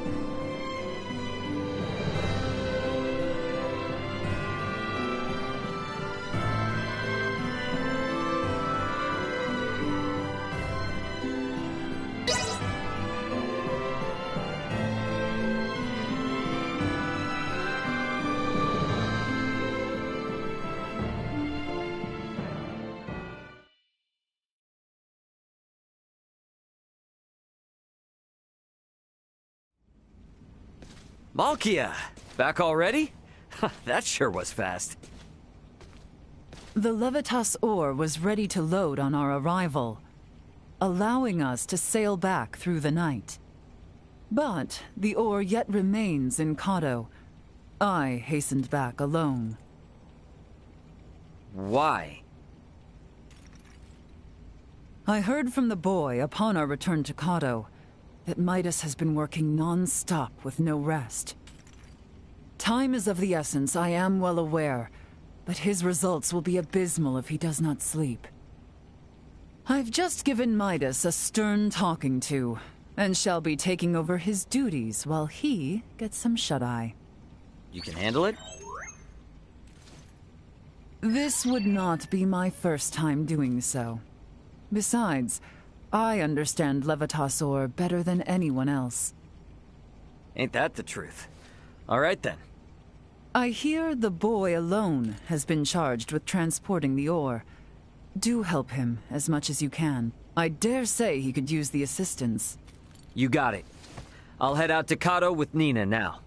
Malkia! Back already? That sure was fast. The Levitas ore was ready to load on our arrival, allowing us to sail back through the night. But the ore yet remains in Kado. I hastened back alone. Why? I heard from the boy upon our return to Kado that Midas has been working non-stop with no rest. Time is of the essence, I am well aware, but his results will be abysmal if he does not sleep. I've just given Midas a stern talking to, and shall be taking over his duties while he gets some shut-eye. You can handle it? This would not be my first time doing so. Besides, I understand Levitas ore better than anyone else. Ain't that the truth? All right then. I hear the boy alone has been charged with transporting the ore. Do help him as much as you can. I dare say he could use the assistance. You got it. I'll head out to Kado with Nina now.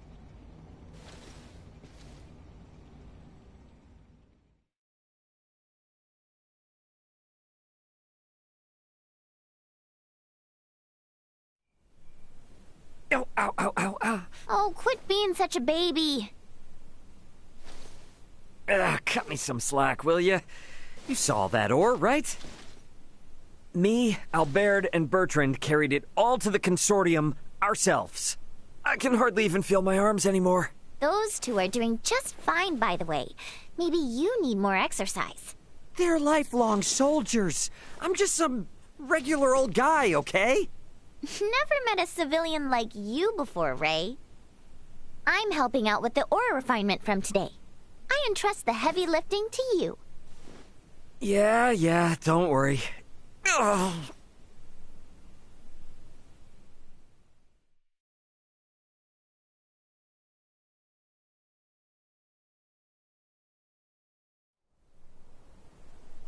Ow, ow, ow, ow, ow. Oh, quit being such a baby. Cut me some slack, will ya? You saw that ore, right? Me, Albert, and Bertrand carried it all to the consortium ourselves. I can hardly even feel my arms anymore. Those two are doing just fine, by the way. Maybe you need more exercise. They're lifelong soldiers. I'm just some regular old guy, okay? Never met a civilian like you before, Ray. I'm helping out with the ore refinement from today. I entrust the heavy lifting to you. Yeah, don't worry. Ugh.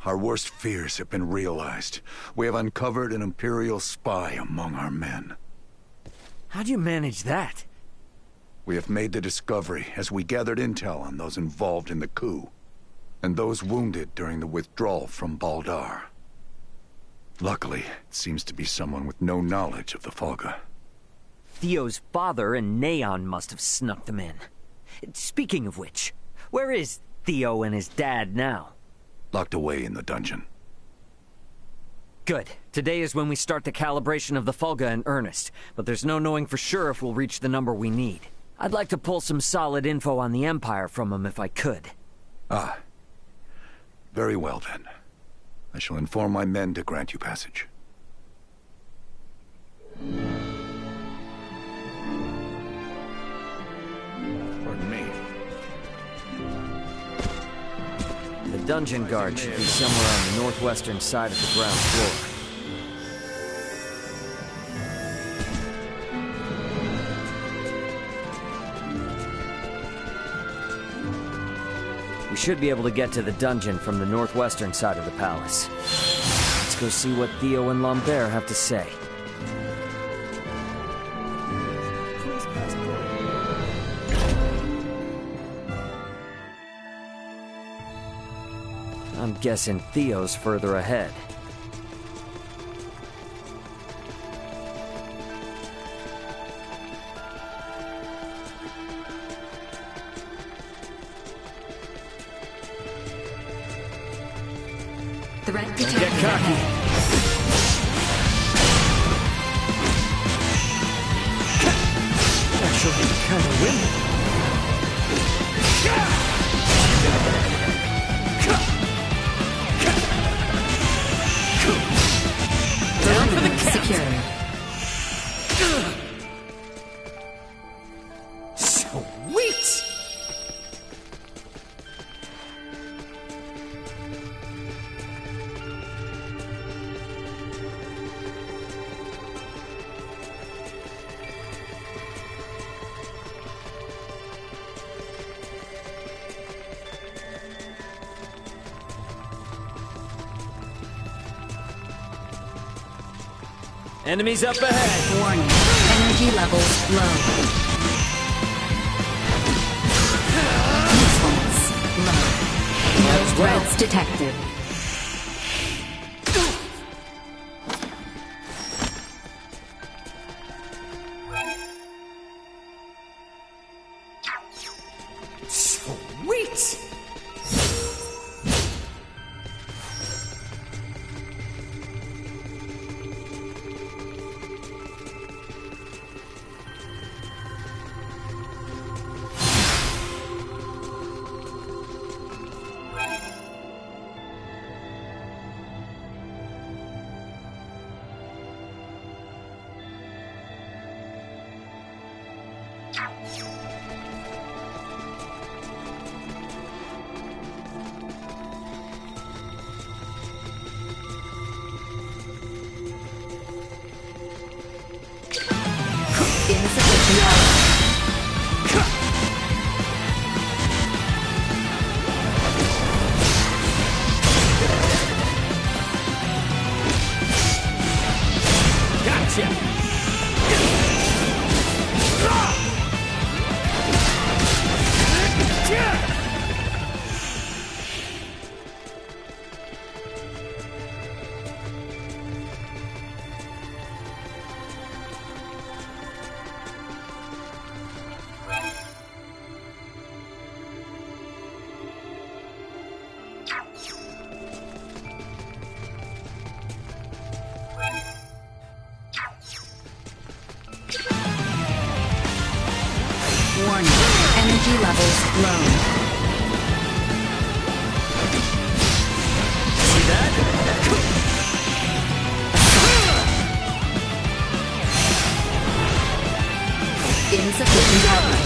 Our worst fears have been realized. We have uncovered an Imperial spy among our men. How do you manage that? We have made the discovery as we gathered intel on those involved in the coup, and those wounded during the withdrawal from Baldar. Luckily, it seems to be someone with no knowledge of the Folga. Theo's father and Neon must have snuck them in. Speaking of which, where is Theo and his dad now? Locked away in the dungeon. Good. Today is when we start the calibration of the Folga in earnest, but there's no knowing for sure if we'll reach the number we need. I'd like to pull some solid info on the Empire from him if I could. Ah. Very well then. I shall inform my men to grant you passage. Pardon me. The dungeon guard should be somewhere on the northwestern side of the ground floor. We should be able to get to the dungeon from the northwestern side of the palace. Let's go see what Theo and Lambert have to say. I'm guessing Theo's further ahead. Threat detected. Get cocky. Actually, kind of windy. Enemies up ahead! Warning. Energy levels low. Usefulness low. No threats detected. Sweet! Warning. Energy levels low. See that? Insufficient output.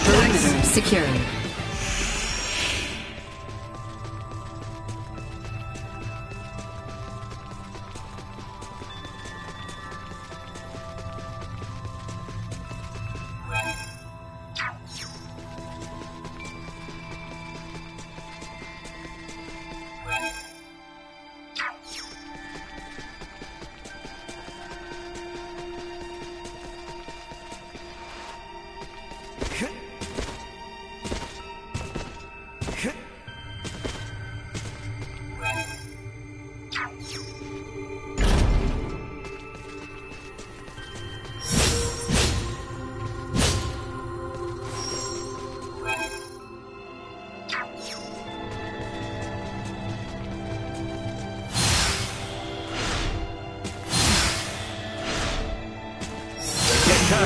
Perimeter secured.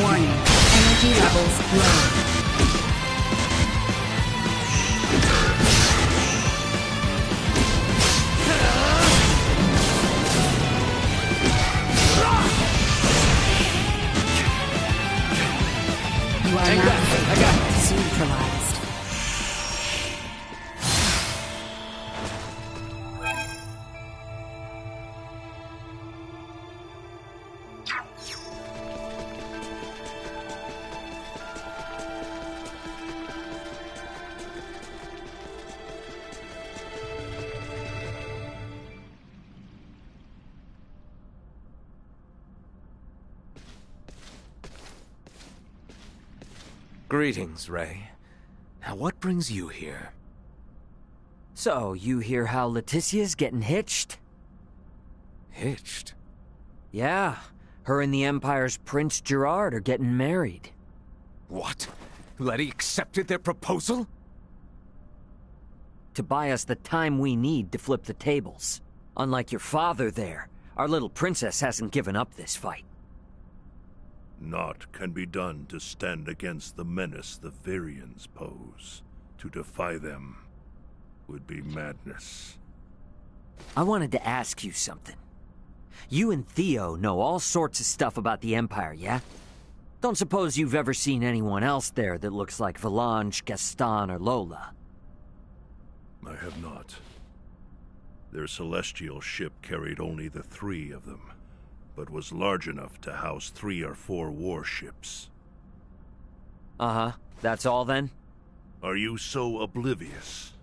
Warning. Energy levels low. You are not neutralized. Greetings, Ray. Now what brings you here? So, you hear how Leticia's getting hitched? Hitched? Yeah. Her and the Empire's Prince Gerard are getting married. What? Letty accepted their proposal? To buy us the time we need to flip the tables. Unlike your father there, our little princess hasn't given up this fight. Naught can be done to stand against the menace the Virians pose. To defy them would be madness. I wanted to ask you something. You and Theo know all sorts of stuff about the Empire, yeah? Don't suppose you've ever seen anyone else there that looks like Valange, Gaston, or Lola? I have not. Their celestial ship carried only the 3 of them, but was large enough to house 3 or 4 warships. Uh-huh. That's all then? Are you so oblivious?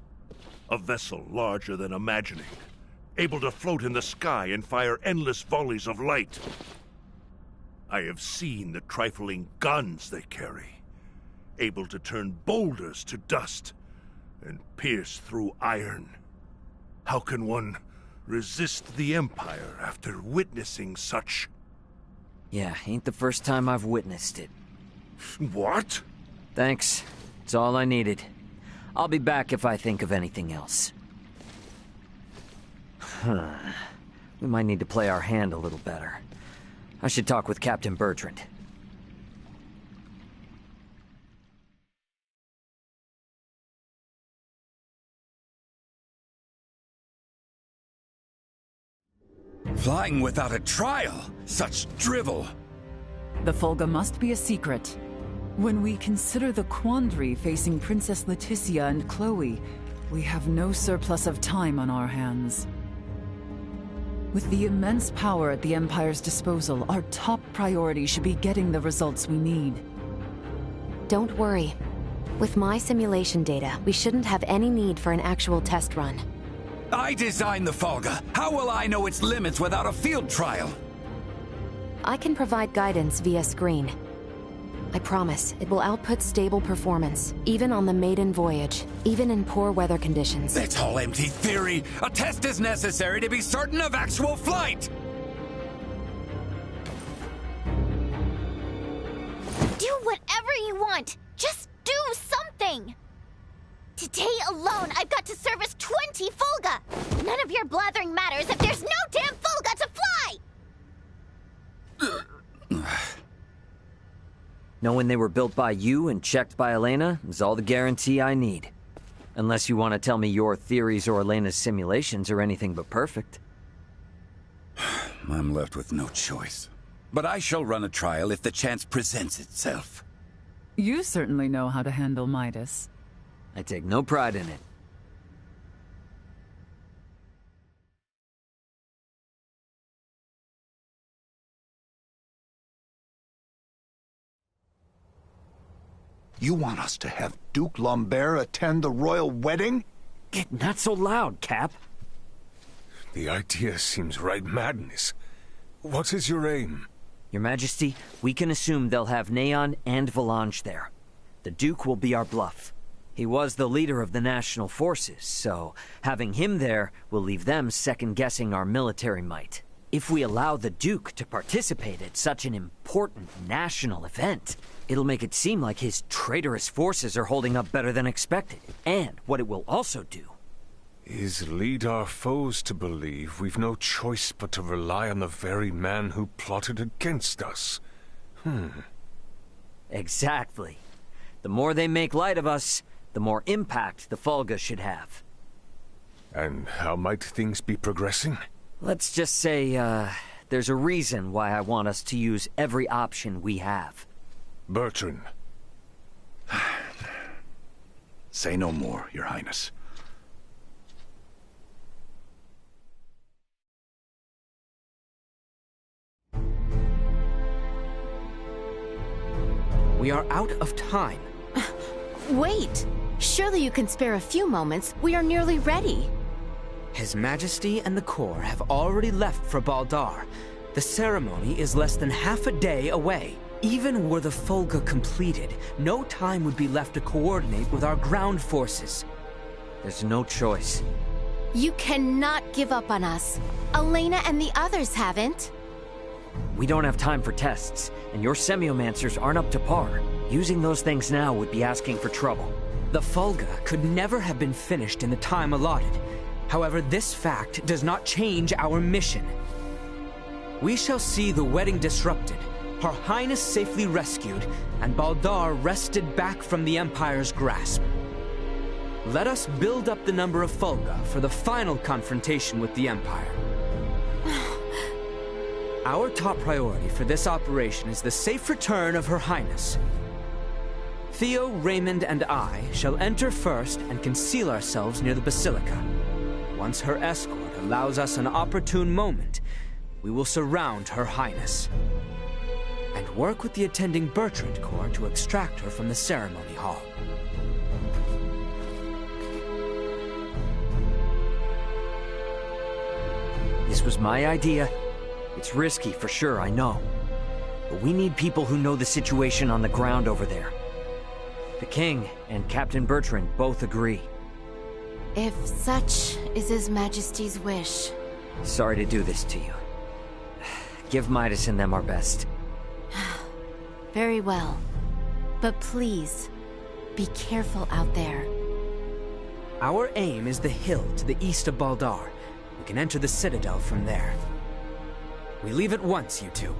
A vessel larger than imagining, able to float in the sky and fire endless volleys of light. I have seen the trifling guns they carry, able to turn boulders to dust and pierce through iron. How can one resist the Empire after witnessing such? Yeah, ain't the first time I've witnessed it. What? Thanks. It's all I needed. I'll be back if I think of anything else. We might need to play our hand a little better. I should talk with Captain Bertrand. Flying without a trial? Such drivel! The Fulga must be a secret. When we consider the quandary facing Princess Leticia and Chloe, we have no surplus of time on our hands. With the immense power at the Empire's disposal, our top priority should be getting the results we need. Don't worry. With my simulation data, we shouldn't have any need for an actual test run. I designed the Fulga. How will I know its limits without a field trial? I can provide guidance via screen. I promise, it will output stable performance, even on the maiden voyage, even in poor weather conditions. That's all empty theory! A test is necessary to be certain of actual flight! Do whatever you want! Just do something! Today alone, I've got to service 20 Fulga! None of your blathering matters if there's no damn Fulga to fly! Knowing they were built by you and checked by Elena is all the guarantee I need. Unless you want to tell me your theories or Elena's simulations are anything but perfect. I'm left with no choice. But I shall run a trial if the chance presents itself. You certainly know how to handle Midas. I take no pride in it. You want us to have Duke Lambert attend the royal wedding? Not so loud, Cap. The idea seems right madness. What is your aim? Your Majesty, we can assume they'll have Neon and Valange there. The Duke will be our bluff. He was the leader of the national forces, so having him there will leave them second-guessing our military might. If we allow the Duke to participate at such an important national event, it'll make it seem like his traitorous forces are holding up better than expected. And what it will also do is lead our foes to believe we've no choice but to rely on the very man who plotted against us. Exactly. The more they make light of us, the more impact the Fulga should have. And how might things be progressing? Let's just say, there's a reason why I want us to use every option we have. Bertrand. Say no more, Your Highness. We are out of time. Wait! Surely you can spare a few moments. We are nearly ready. His Majesty and the Corps have already left for Baldar. The ceremony is less than half a day away. Even were the Fulga completed, no time would be left to coordinate with our ground forces. There's no choice. You cannot give up on us. Elena and the others haven't. We don't have time for tests, and your semiomancers aren't up to par. Using those things now would be asking for trouble. The Fulga could never have been finished in the time allotted. However, this fact does not change our mission. We shall see the wedding disrupted, Her Highness safely rescued, and Baldar wrested back from the Empire's grasp. Let us build up the number of Fulga for the final confrontation with the Empire. Our top priority for this operation is the safe return of Her Highness. Theo, Raymond, and I shall enter first and conceal ourselves near the Basilica. Once her escort allows us an opportune moment, we will surround Her Highness and work with the attending Bertrand Corps to extract her from the ceremony hall. This was my idea. It's risky, for sure, I know. But we need people who know the situation on the ground over there. The King and Captain Bertrand both agree. If such is His Majesty's wish. Sorry to do this to you. Give Midas and them our best. Very well. But please, be careful out there. Our aim is the hill to the east of Baldar. We can enter the Citadel from there. We leave at once, you two.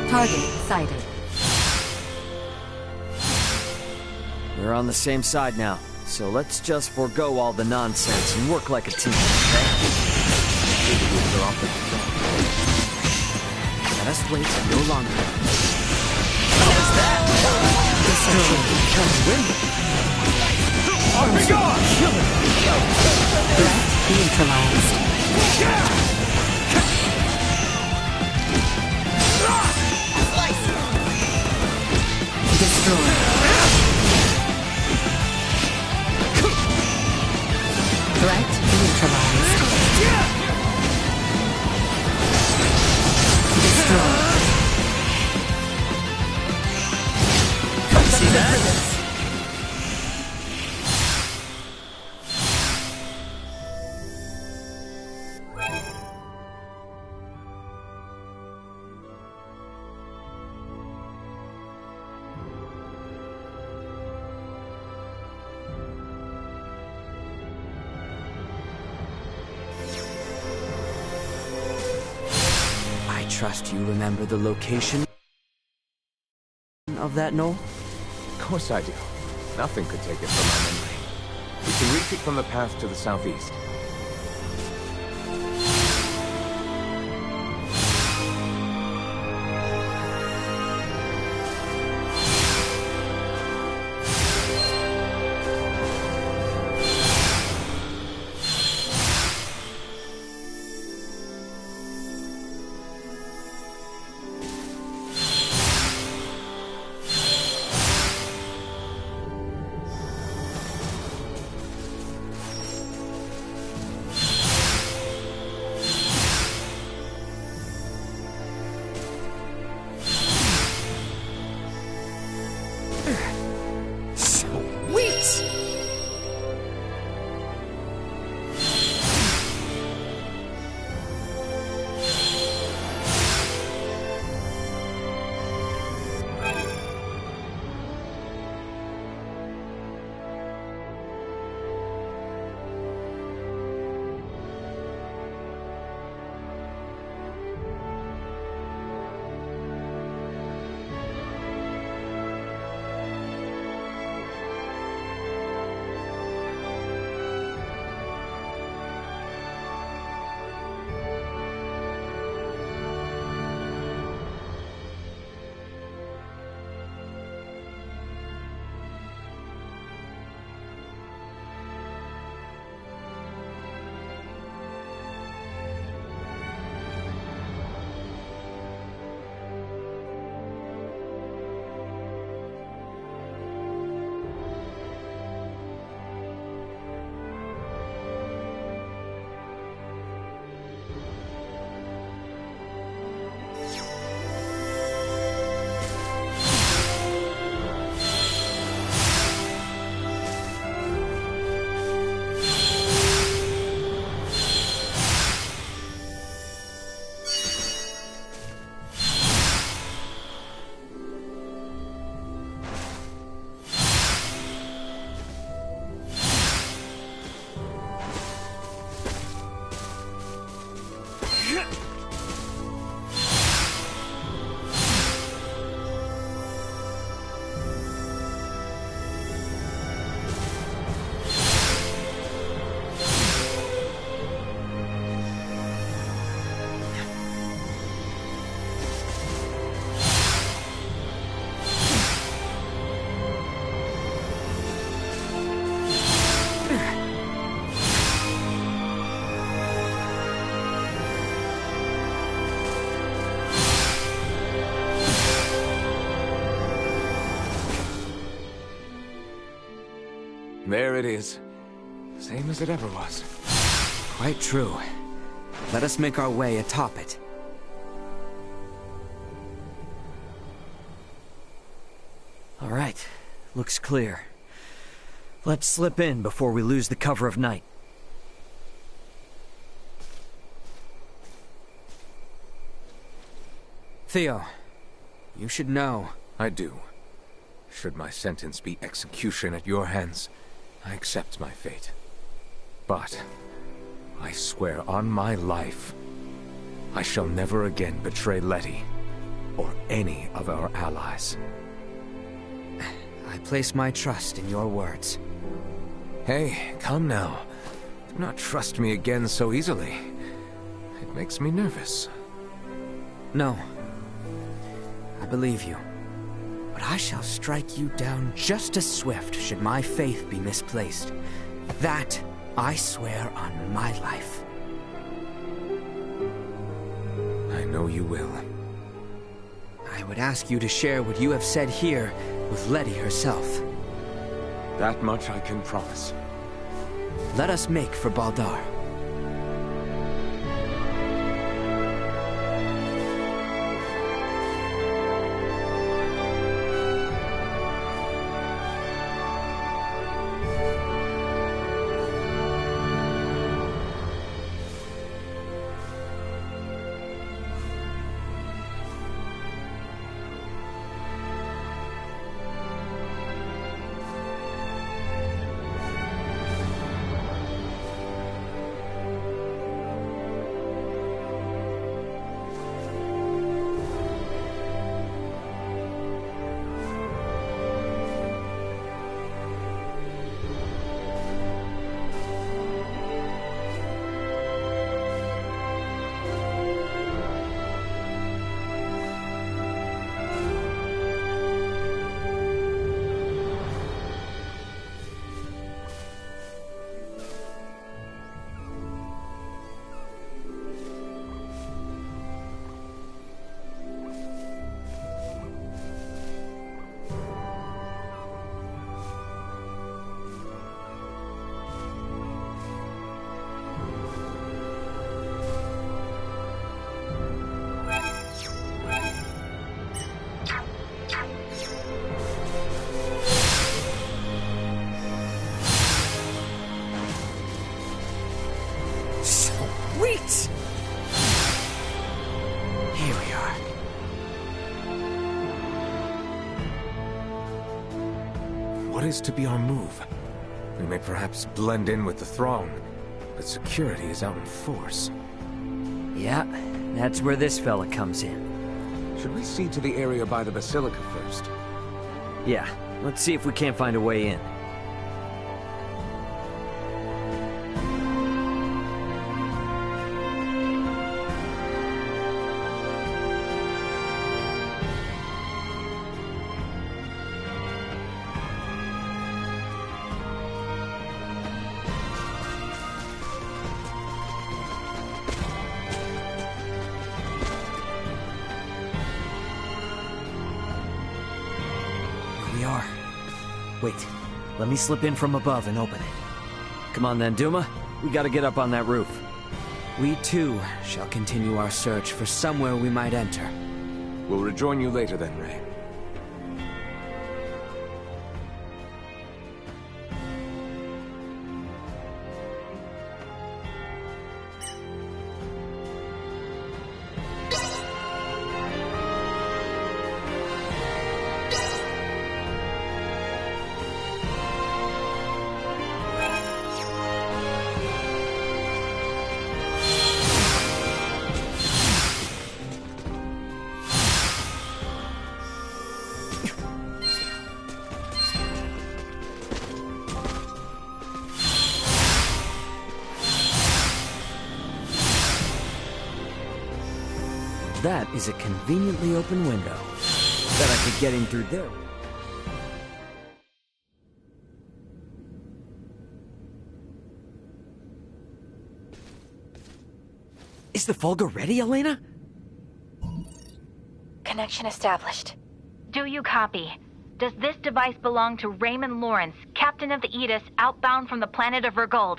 Target sighted. We're on the same side now, so let's just forego all the nonsense and work like a team, okay? Let us wait no longer. How is that? Destruction becomes wind. Be gone! Threat neutralized. Destroy. Threat neutralized. Destroy. See that? I trust you remember the location of that knoll? Of course I do. Nothing could take it from my memory. We can reach it from the path to the southeast. There it is. Same as it ever was. Quite true. Let us make our way atop it. All right. Looks clear. Let's slip in before we lose the cover of night. Theo, you should know. I do. Should my sentence be execution at your hands, I accept my fate. But I swear on my life, I shall never again betray Letty or any of our allies. I place my trust in your words. Hey, come now. Do not trust me again so easily. It makes me nervous. No. I believe you. But I shall strike you down just as swift should my faith be misplaced. That I swear on my life. I know you will. I would ask you to share what you have said here with Letty herself. That much I can promise. Let us make for Baldar. What is to be our move? We may perhaps blend in with the throng, but security is out in force. Yeah, that's where this fella comes in. Should we see to the area by the Basilica first? Yeah, let's see if we can't find a way in. Wait, let me slip in from above and open it. Come on then, Duma. We gotta get up on that roof. We too shall continue our search for somewhere we might enter. We'll rejoin you later then, Ray. That is a conveniently open window. Bet I could get in through there. Is the Fulgur ready, Elena? Connection established. Do you copy? Does this device belong to Raymond Lawrence, captain of the Aegis, outbound from the planet of Vergold?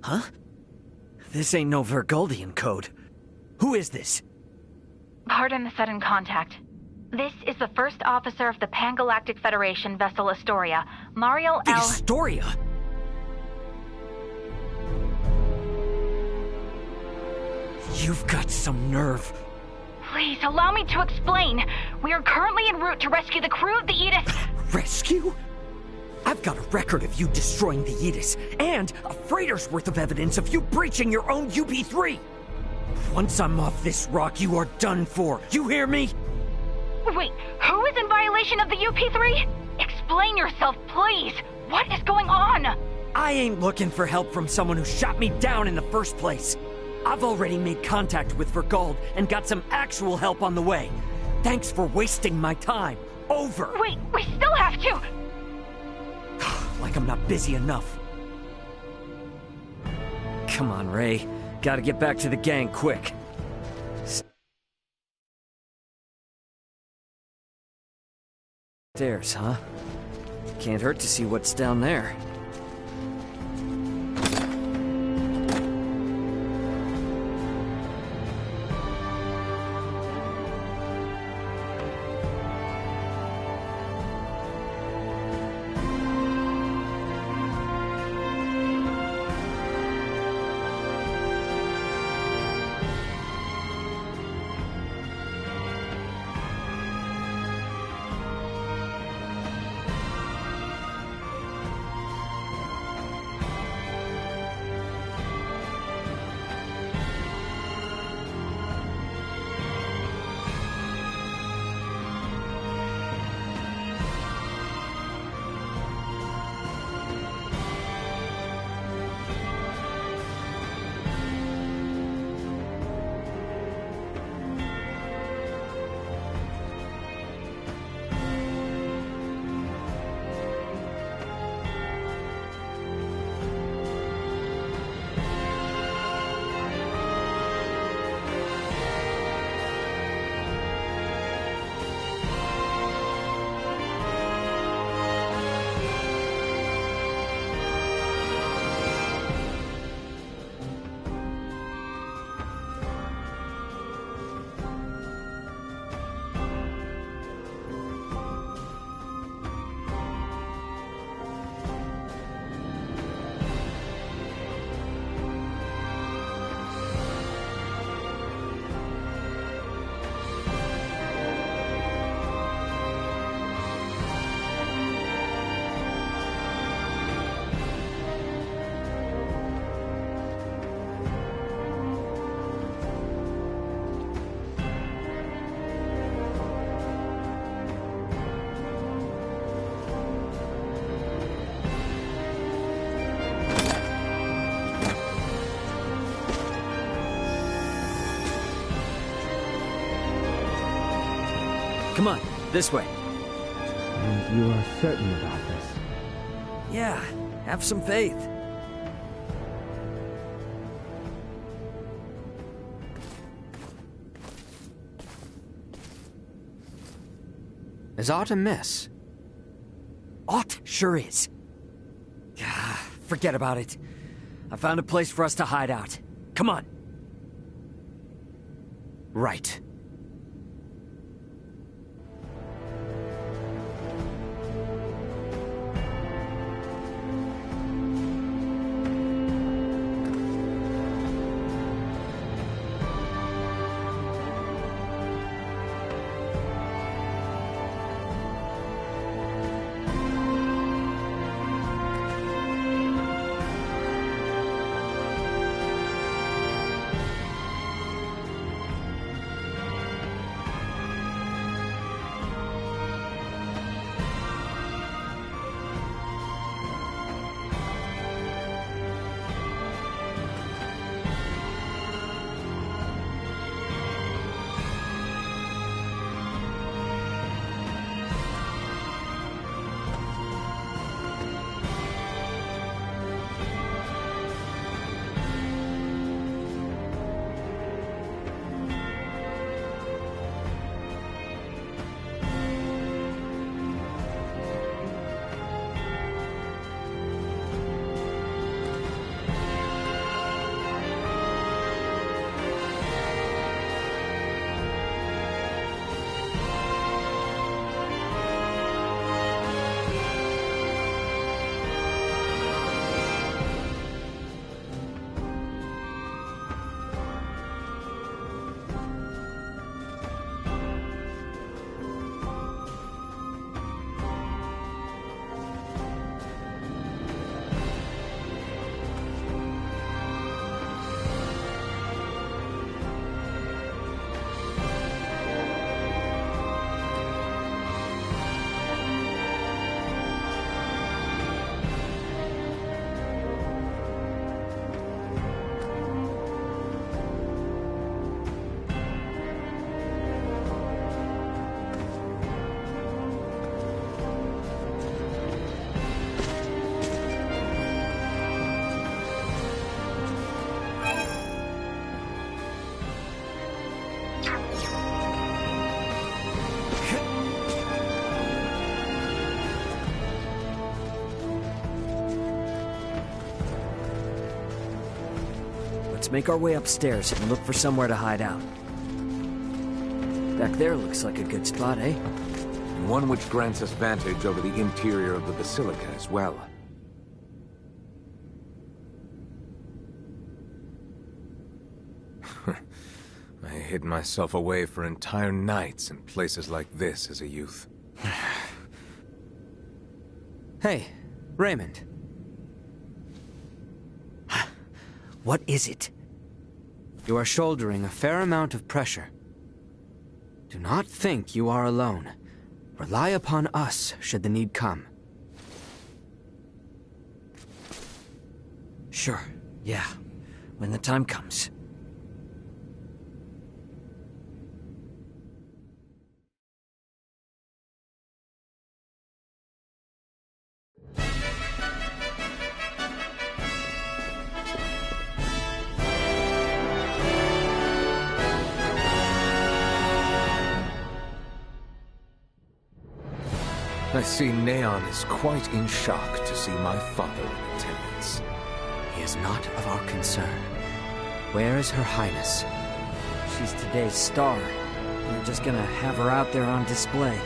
Huh? This ain't no Vergoldian code. Who is this? Pardon the sudden contact. This is the first officer of the Pan-Galactic Federation vessel Astoria, Mariel The Astoria? You've got some nerve. Please, allow me to explain. We are currently en route to rescue the crew of the Aegis. Rescue? I've got a record of you destroying the Aegis, and a freighter's worth of evidence of you breaching your own UP-3. Once I'm off this rock, you are done for. You hear me? Wait, who is in violation of the UP-3? Explain yourself, please. What is going on? I ain't looking for help from someone who shot me down in the first place. I've already made contact with Vergold and got some actual help on the way. Thanks for wasting my time. Over. Wait, we still have to... Like I'm not busy enough. Come on, Ray. Gotta get back to the gang quick. stairs, huh? Can't hurt to see what's down there. Come on, this way. And you are certain about this? Yeah, have some faith. Is aught amiss? Aught sure is. Forget about it. I found a place for us to hide out. Come on. Right. Let's make our way upstairs and look for somewhere to hide out. Back there looks like a good spot, eh? And one which grants us vantage over the interior of the Basilica as well. I hid myself away for entire nights in places like this as a youth. Hey, Raymond. What is it? You are shouldering a fair amount of pressure. Do not think you are alone. Rely upon us should the need come. Sure, yeah. When the time comes. I see Neon is quite in shock to see my father in attendance. He is not of our concern. Where is Her Highness? She's today's star. We're just gonna have her out there on display.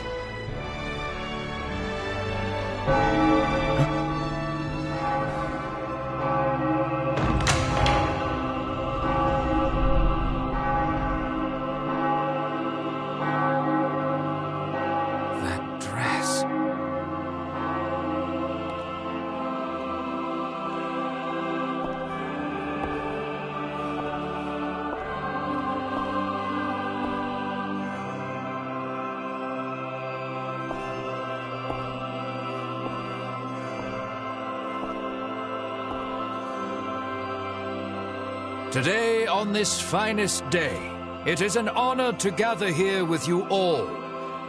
Today, on this finest day, it is an honor to gather here with you all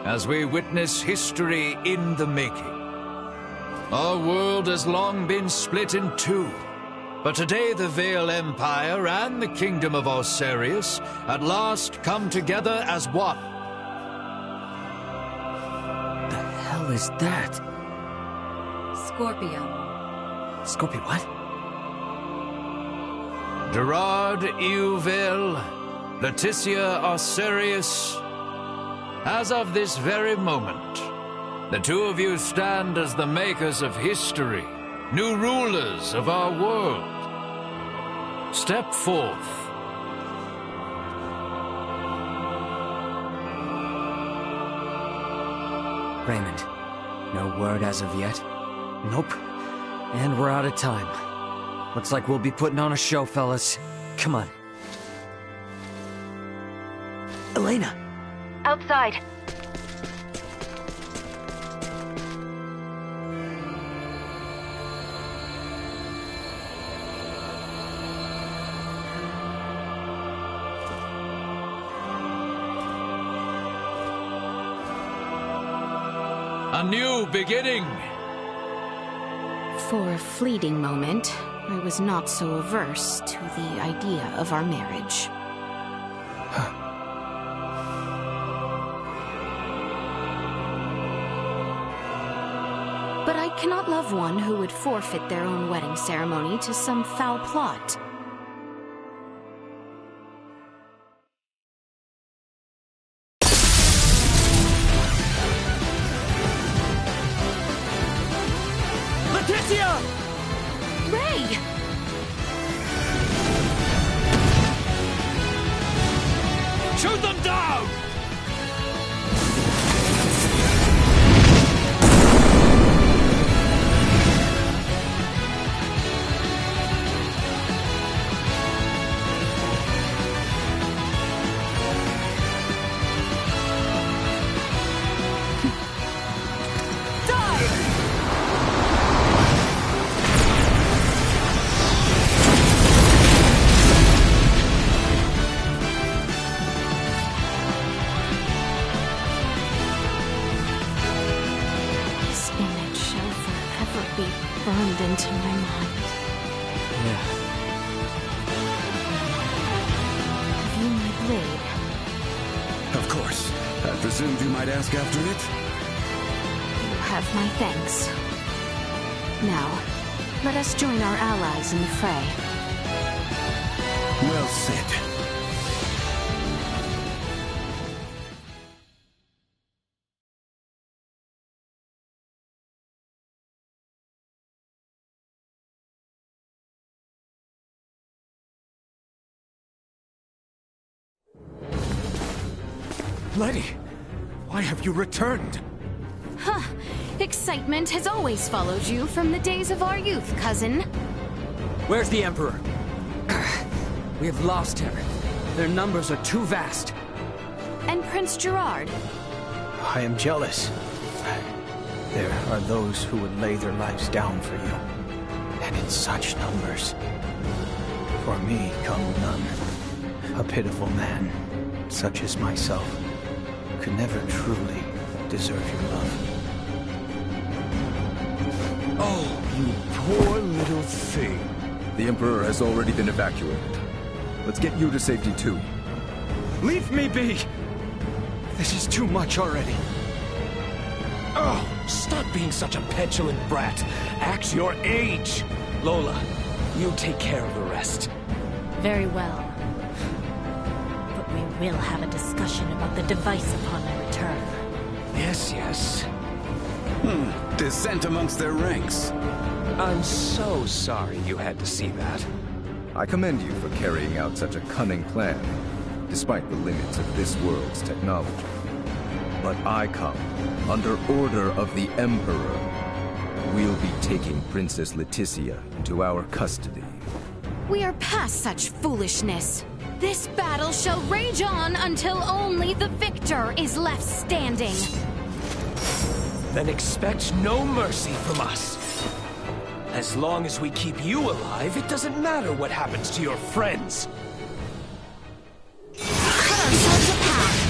as we witness history in the making. Our world has long been split in two, but today the Vale Empire and the Kingdom of Osarius at last come together as one. The hell is that? Scorpio. Scorpio what? Gerard Euville, Leticia Osarius. As of this very moment, the two of you stand as the makers of history, new rulers of our world. Step forth. Raymond, no word as of yet? Nope. And we're out of time. Looks like we'll be putting on a show, fellas. Come on. Elena! Outside. A new beginning! For a fleeting moment, I was not so averse to the idea of our marriage. But I cannot love one who would forfeit their own wedding ceremony to some foul plot. Leticia! Ray! Shoot them down! Burned into my mind. Yeah. Have you my blade? Of course. I presumed you might ask after it? You have my thanks. Now, let us join our allies in the fray. Well said. Lady, why have you returned? Huh. Excitement has always followed you from the days of our youth, cousin. Where's the Emperor? We have lost him. Their numbers are too vast. And Prince Gerard? I am jealous. There are those who would lay their lives down for you. And in such numbers. For me come none. A pitiful man, such as myself, could never truly deserve your love. Oh, you poor little thing. The Emperor has already been evacuated. Let's get you to safety too. Leave me be! This is too much already. Oh, stop being such a petulant brat. Act your age. Lola, you take care of the rest. Very well. But we will have a discussion about the device upon my return. Yes, yes. Dissent amongst their ranks. I'm so sorry you had to see that. I commend you for carrying out such a cunning plan, despite the limits of this world's technology. But I come under order of the Emperor. We'll be taking Princess Leticia into our custody. We are past such foolishness. This battle shall rage on until only the victor is left standing. Then expect no mercy from us. As long as we keep you alive, it doesn't matter what happens to your friends. Cut ourselves a path.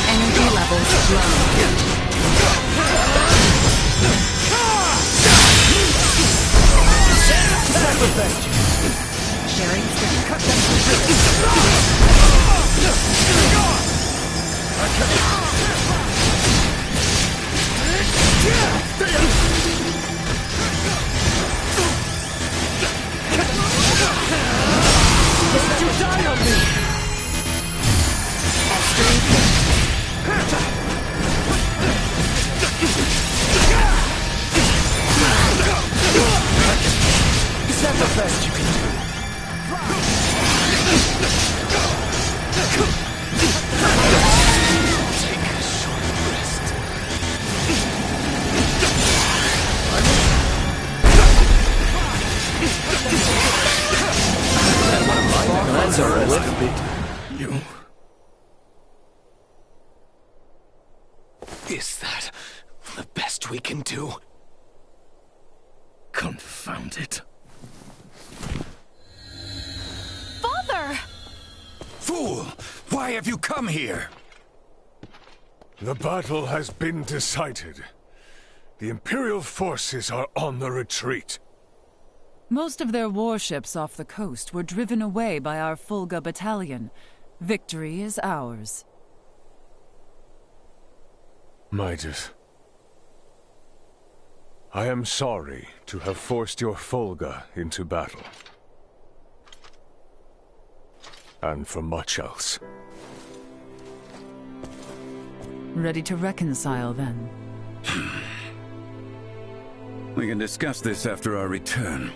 Energy levels low. Sharing cut them You die on me! Is that the best you can do? Take a short rest. That's a lift. You... Is that the best we can do? Confound it. Father! Fool! Why have you come here? The battle has been decided. The Imperial forces are on the retreat. Most of their warships off the coast were driven away by our Fulga battalion. Victory is ours. Midas, I am sorry to have forced your Fulga into battle. And for much else. Ready to reconcile, then? We can discuss this after our return.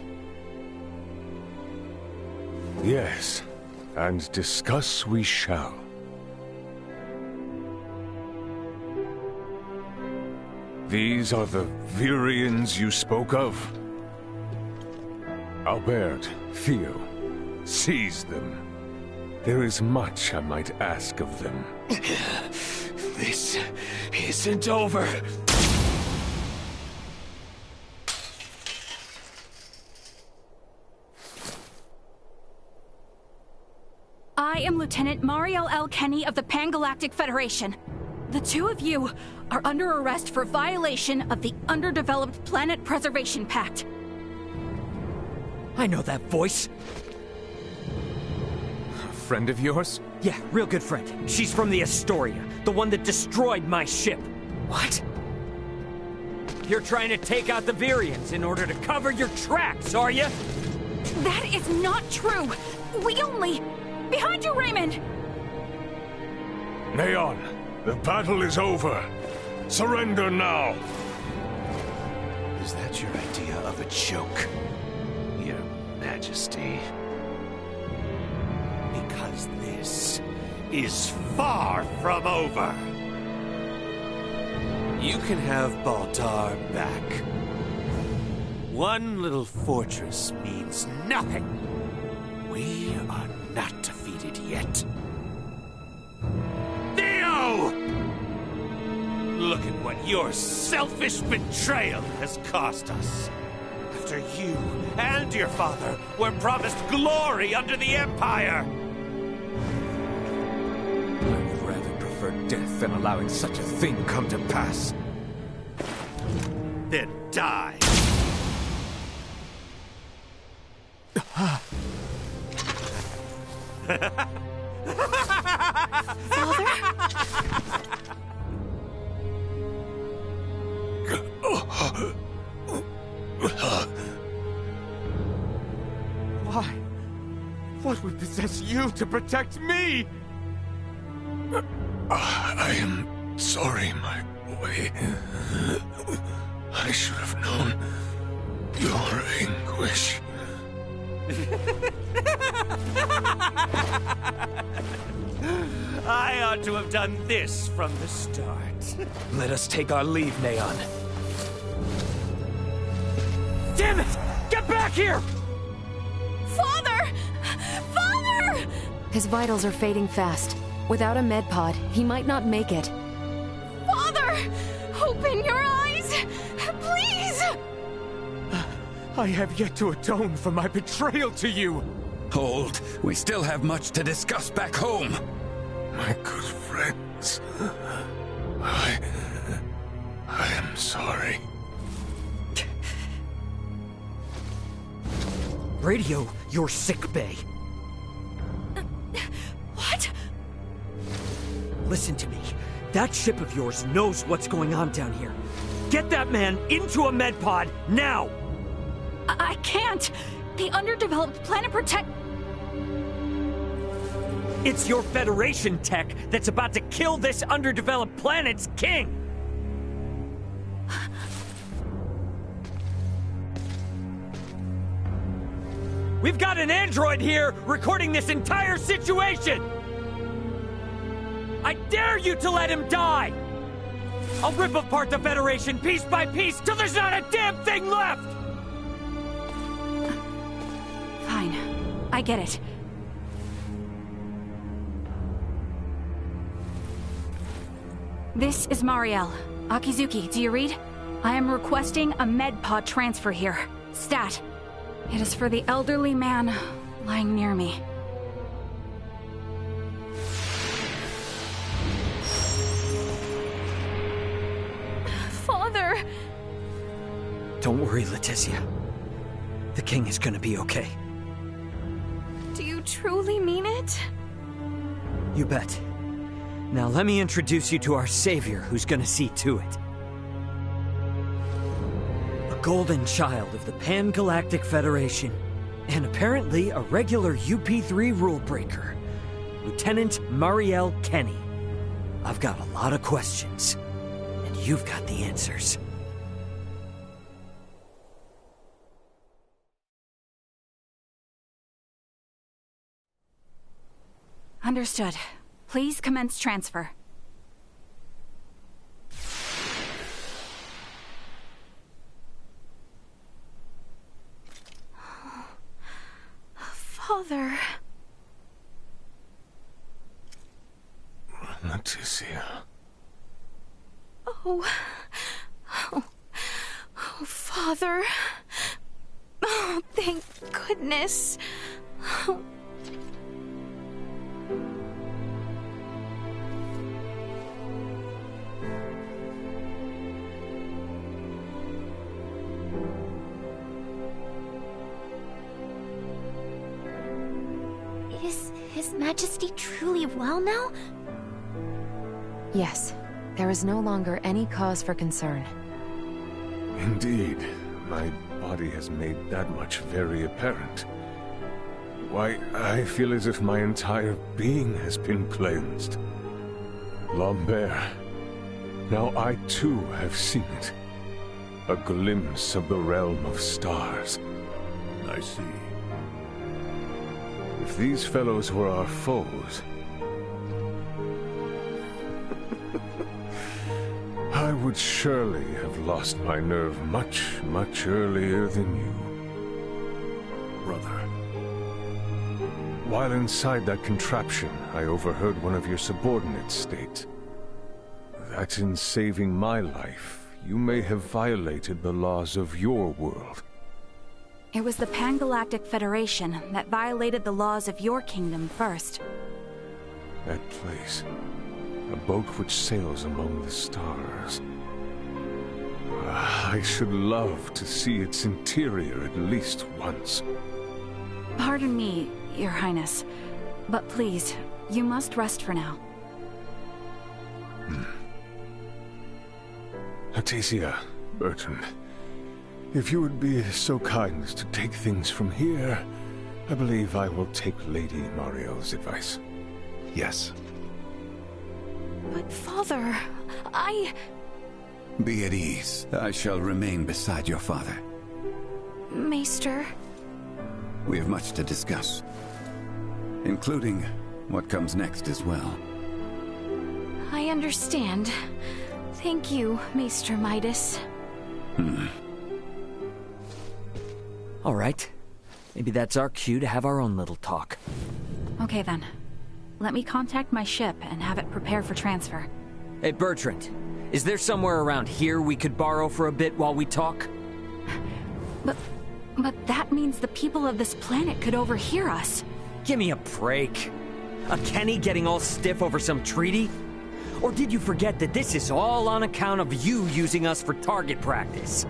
Yes, and discuss we shall. These are the Virians you spoke of? Albert, Theo, seize them. There is much I might ask of them. This isn't over. I am Lieutenant Mariel L. Kenny of the Pan-Galactic Federation. The two of you are under arrest for violation of the Underdeveloped Planet Preservation Pact. I know that voice. A friend of yours? Yeah, real good friend. She's from the Astoria, the one that destroyed my ship. What? You're trying to take out the Virians in order to cover your tracks, are you? That is not true. We only... Behind you, Raymond! Neon, the battle is over. Surrender now! Is that your idea of a joke, Your Majesty? Because this is far from over. You can have Baltar back. One little fortress means nothing. We are not defeated yet. Theo! Look at what your selfish betrayal has cost us. After you and your father were promised glory under the Empire. I would rather prefer death than allowing such a thing come to pass. Then die. Why? What would possess you to protect me? I am sorry, my boy. I should have known your anguish. I ought to have done this from the start. Let us take our leave, Neon. Damn it! Get back here! Father! Father! His vitals are fading fast. Without a med pod, he might not make it. Father! Open your eyes! Please! I have yet to atone for my betrayal to you! Hold. We still have much to discuss back home. My good friends, I am sorry. Radio, your sick bay. What? Listen to me. That ship of yours knows what's going on down here. Get that man into a med pod, now! I can't! The underdeveloped planet protect... It's your Federation tech that's about to kill this underdeveloped planet's king! We've got an android here recording this entire situation! I dare you to let him die! I'll rip apart the Federation piece by piece till there's not a damn thing left! Fine. I get it. This is Mariel. Akizuki, do you read? I am requesting a medpod transfer here. Stat. It is for the elderly man lying near me. Father! Don't worry, Letizia. The king is gonna be okay. Do you truly mean it? You bet. Now let me introduce you to our savior who's gonna see to it. A golden child of the Pan-Galactic Federation, and apparently a regular UP3 rule breaker, Lieutenant Mariel Kenny. I've got a lot of questions, and you've got the answers. Understood. Please commence transfer. Father... Letizia. Oh, Father. Oh, thank goodness. Oh. Is His Majesty truly well now? Yes. There is no longer any cause for concern. Indeed. My body has made that much very apparent. Why, I feel as if my entire being has been cleansed. Lambert. Now I too have seen it. A glimpse of the realm of stars. I see. If these fellows were our foes, I would surely have lost my nerve much, much earlier than you. Brother. While inside that contraption, I overheard one of your subordinates state that in saving my life, you may have violated the laws of your world. It was the Pan-Galactic Federation that violated the laws of your kingdom first. That place. A boat which sails among the stars. I should love to see its interior at least once. Pardon me, Your Highness, but please, you must rest for now. Letizia, Bertrand, if you would be so kind as to take things from here, I believe I will take Lady Mariel's advice. Yes. But Father, Be at ease. I shall remain beside your father. Maester... We have much to discuss, including what comes next as well. I understand. Thank you, Maester Midas. All right. Maybe that's our cue to have our own little talk. Okay then. Let me contact my ship and have it prepare for transfer. Hey, Bertrand. Is there somewhere around here we could borrow for a bit while we talk? But that means the people of this planet could overhear us. Give me a break. A Kenny getting all stiff over some treaty? Or did you forget that this is all on account of you using us for target practice?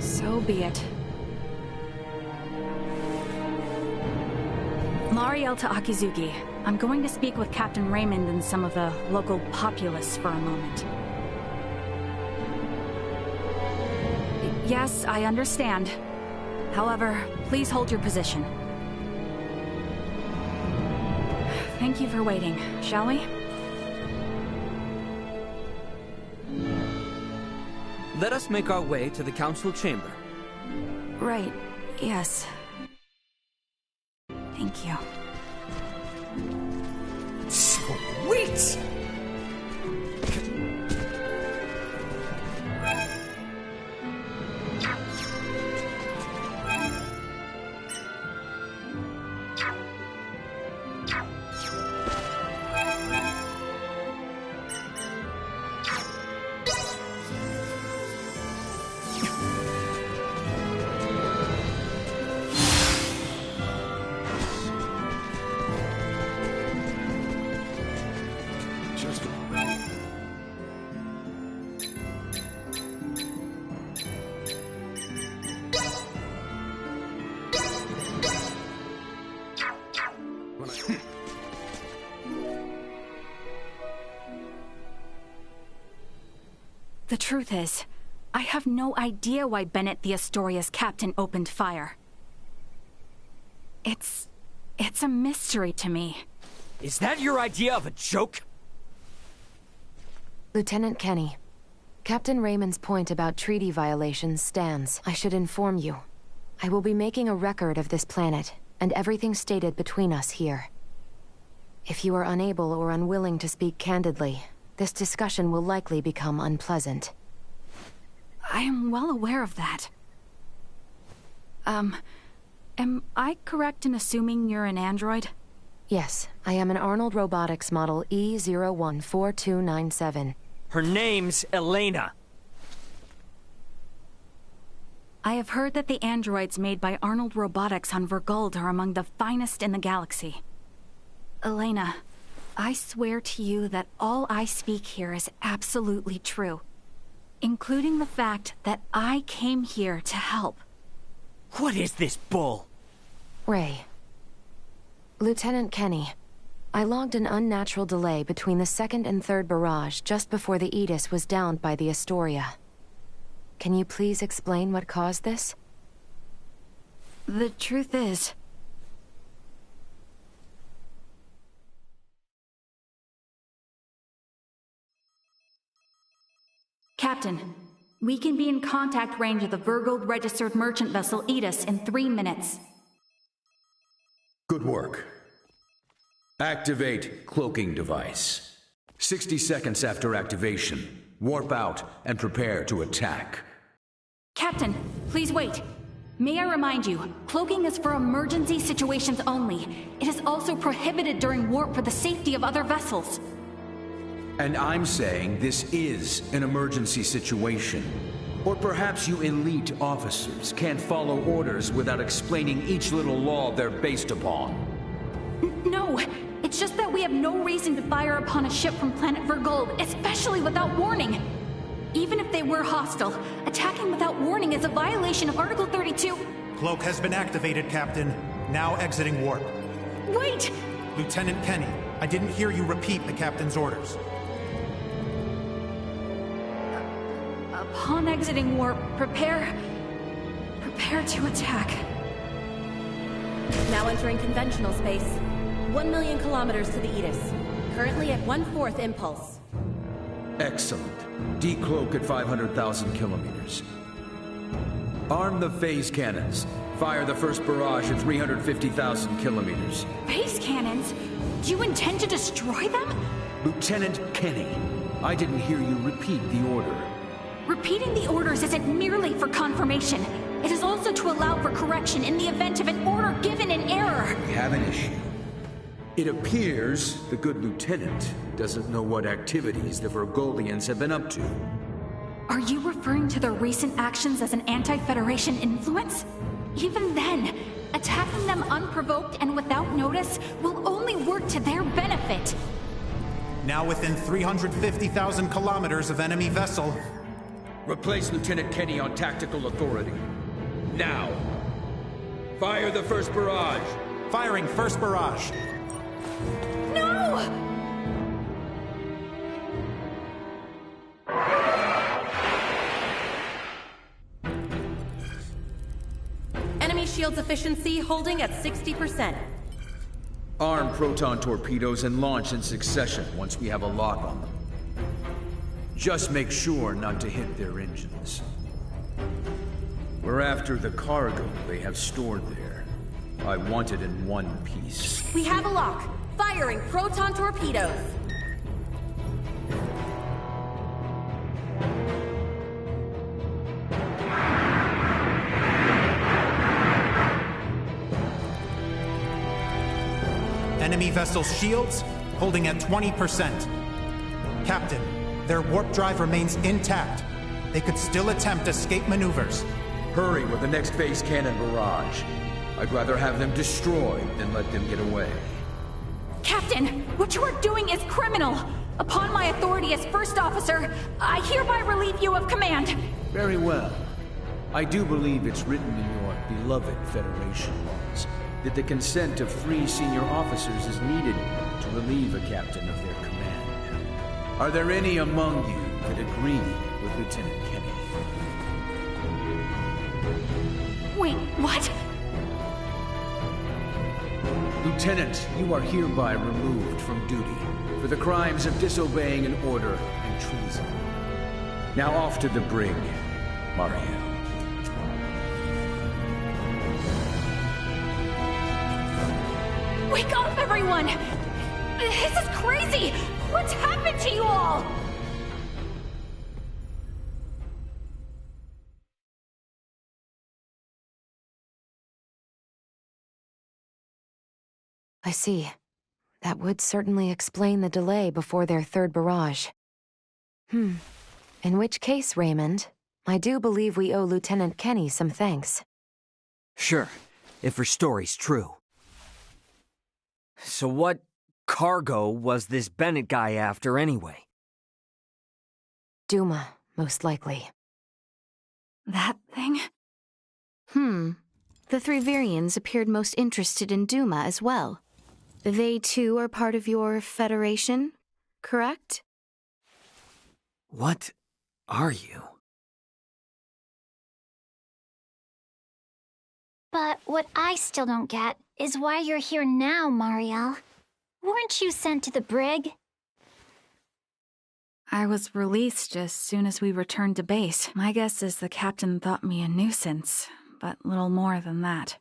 So be it. Mariel to Akizuki. I'm going to speak with Captain Raymond and some of the local populace for a moment. Yes, I understand. However, please hold your position. Thank you for waiting, shall we? Let us make our way to the council chamber. Right, yes. Thank you. Sweet! The truth is, I have no idea why Bennett the Astoria's captain opened fire. It's a mystery to me. Is that your idea of a joke? Lieutenant Kenny, Captain Raymond's point about treaty violations stands. I should inform you. I will be making a record of this planet, and everything stated between us here. If you are unable or unwilling to speak candidly, this discussion will likely become unpleasant. I am well aware of that. Am I correct in assuming you're an android? Yes, I am an Arnold Robotics model E014297. Her name's Elena. I have heard that the androids made by Arnold Robotics on Verguld are among the finest in the galaxy. Elena, I swear to you that all I speak here is absolutely true, including the fact that I came here to help. What is this bull? Ray. Lieutenant Kenny, I logged an unnatural delay between the second and third barrage just before the Aegis was downed by the Astoria. Can you please explain what caused this? The truth is, Captain, we can be in contact range of the Verguld registered merchant vessel Aegis in 3 minutes. Good work. Activate cloaking device. 60 seconds after activation, warp out and prepare to attack. Captain, please wait. May I remind you, cloaking is for emergency situations only. It is also prohibited during warp for the safety of other vessels. And I'm saying this is an emergency situation. Or perhaps you elite officers can't follow orders without explaining each little law they're based upon. No, it's just that we have no reason to fire upon a ship from planet Verguld, especially without warning. Even if they were hostile, attacking without warning is a violation of Article 32. Cloak has been activated, Captain. Now exiting warp. Wait! Lieutenant Kenny, I didn't hear you repeat the Captain's orders. Upon exiting warp, prepare to attack. Now entering conventional space. 1 million kilometers to the Aegis. Currently at 1/4 impulse. Excellent. Decloak at 500,000 kilometers. Arm the phase cannons. Fire the first barrage at 350,000 kilometers. Phase cannons? Do you intend to destroy them? Lieutenant Kenny, I didn't hear you repeat the order. Repeating the orders isn't merely for confirmation. It is also to allow for correction in the event of an order given in error. We have an issue. It appears the good lieutenant doesn't know what activities the Verguldians have been up to. Are you referring to their recent actions as an anti-Federation influence? Even then, attacking them unprovoked and without notice will only work to their benefit. Now within 350,000 kilometers of enemy vessel. Replace Lieutenant Kenny on tactical authority. Now! Fire the first barrage! Firing first barrage. No! Enemy shield's efficiency holding at 60%. Arm proton torpedoes and launch in succession once we have a lock on them. Just make sure not to hit their engines. We're after the cargo they have stored there. I want it in one piece. We have a lock. Firing proton torpedoes. Enemy vessel's shields holding at 20%. Captain, their warp drive remains intact. They could still attempt escape maneuvers. Hurry with the next base cannon barrage. I'd rather have them destroyed than let them get away. Captain, what you are doing is criminal. Upon my authority as First Officer, I hereby relieve you of command. Very well. I do believe it's written in your beloved Federation laws that the consent of 3 senior officers is needed to relieve a captain of their command. Are there any among you that agree with Lieutenant Kenny? Wait, what? Lieutenant, you are hereby removed from duty for the crimes of disobeying an order and treason. Now off to the brig, Mariel. Wake up, everyone! This is crazy! What's happened to you all? I see. That would certainly explain the delay before their third barrage. In which case, Raymond, I do believe we owe Lieutenant Kenny some thanks. Sure, if her story's true. So what cargo was this Bennett guy after anyway? Duma, most likely. That thing? The 3 Virians appeared most interested in Duma as well. They too are part of your Federation, correct? What are you? But what I still don't get is why you're here now, Mariel. Weren't you sent to the brig? I was released as soon as we returned to base. My guess is the captain thought me a nuisance, but little more than that.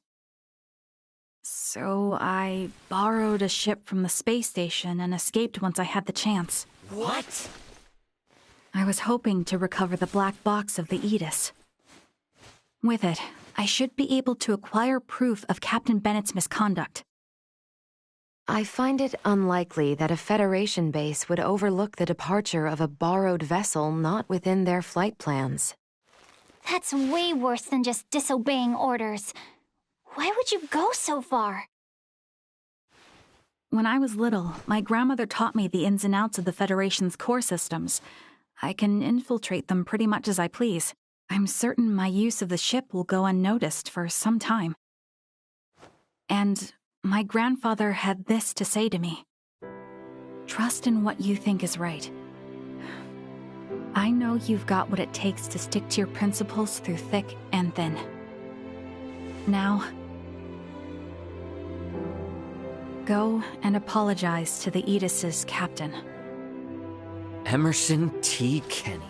So I borrowed a ship from the space station and escaped once I had the chance. What? I was hoping to recover the black box of the Aegis. With it, I should be able to acquire proof of Captain Bennett's misconduct. I find it unlikely that a Federation base would overlook the departure of a borrowed vessel not within their flight plans. That's way worse than just disobeying orders. Why would you go so far? When I was little, my grandmother taught me the ins and outs of the Federation's core systems. I can infiltrate them pretty much as I please. I'm certain my use of the ship will go unnoticed for some time. And my grandfather had this to say to me. Trust in what you think is right. I know you've got what it takes to stick to your principles through thick and thin. Now, go and apologize to the Aegis' captain. Emerson T. Kenny.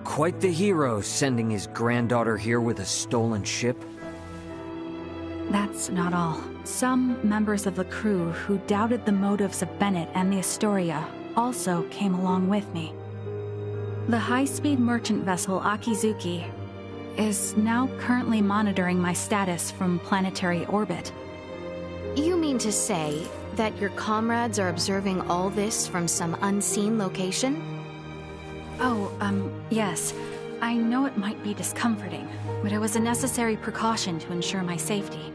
Quite the hero, sending his granddaughter here with a stolen ship. That's not all. Some members of the crew who doubted the motives of Bennett and the Astoria also came along with me. The high-speed merchant vessel Akizuki is now currently monitoring my status from planetary orbit. You mean to say that your comrades are observing all this from some unseen location? Oh, yes. I know it might be discomforting, but it was a necessary precaution to ensure my safety.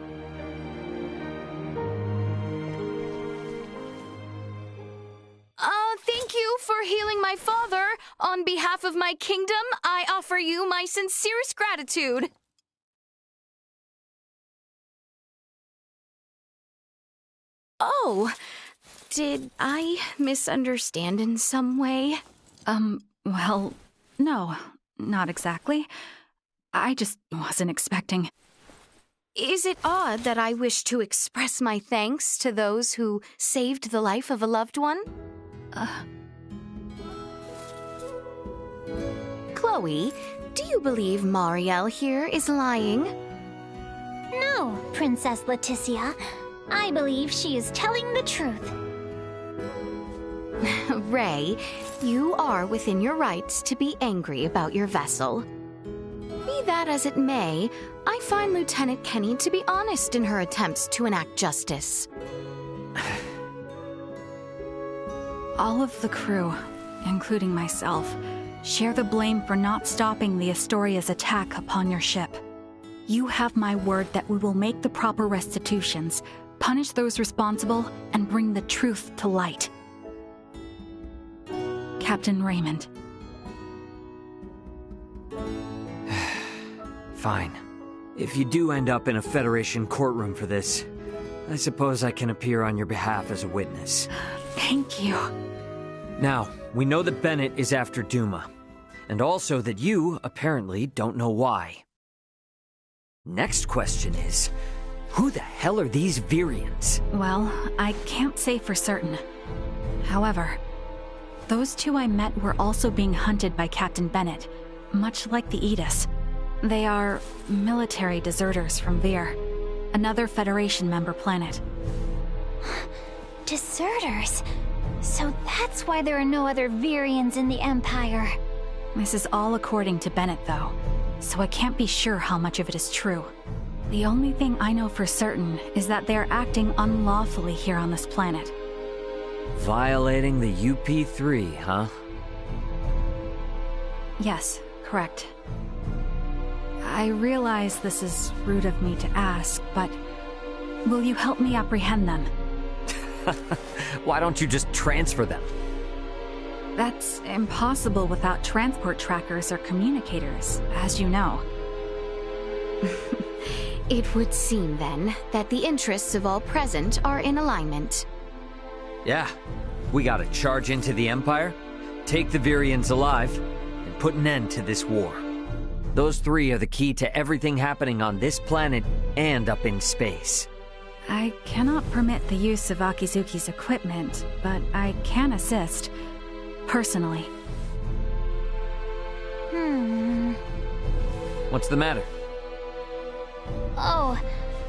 Thank you for healing my father. On behalf of my kingdom, I offer you my sincerest gratitude. Oh, did I misunderstand in some way? Well, no, not exactly. I just wasn't expecting. Is it odd that I wish to express my thanks to those who saved the life of a loved one? Chloe, do you believe Marielle here is lying? No, Princess Leticia. I believe she is telling the truth. Ray, you are within your rights to be angry about your vessel. Be that as it may, I find Lieutenant Kenny to be honest in her attempts to enact justice. All of the crew, including myself, share the blame for not stopping the Astoria's attack upon your ship. You have my word that we will make the proper restitutions, punish those responsible, and bring the truth to light. Captain Raymond. Fine. If you do end up in a Federation courtroom for this, I suppose I can appear on your behalf as a witness. Thank you. Now, we know that Bennett is after Duma, and also that you, apparently, don't know why. Next question is, who the hell are these Virians? Well, I can't say for certain. However, those two I met were also being hunted by Captain Bennett, much like the Aegis. They are military deserters from Vir, another Federation member planet. Deserters? So that's why there are no other Virians in the Empire. This is all according to Bennett, though, so I can't be sure how much of it is true. The only thing I know for certain is that they're acting unlawfully here on this planet. Violating the UP3, huh? Yes, correct. I realize this is rude of me to ask, but will you help me apprehend them? Why don't you just transfer them? That's impossible without transport trackers or communicators, as you know. It would seem, then, that the interests of all present are in alignment. Yeah, we gotta charge into the Empire, take the Virians alive, and put an end to this war. Those three are the key to everything happening on this planet and up in space. I cannot permit the use of Akizuki's equipment, but I can assist, personally. What's the matter? Oh,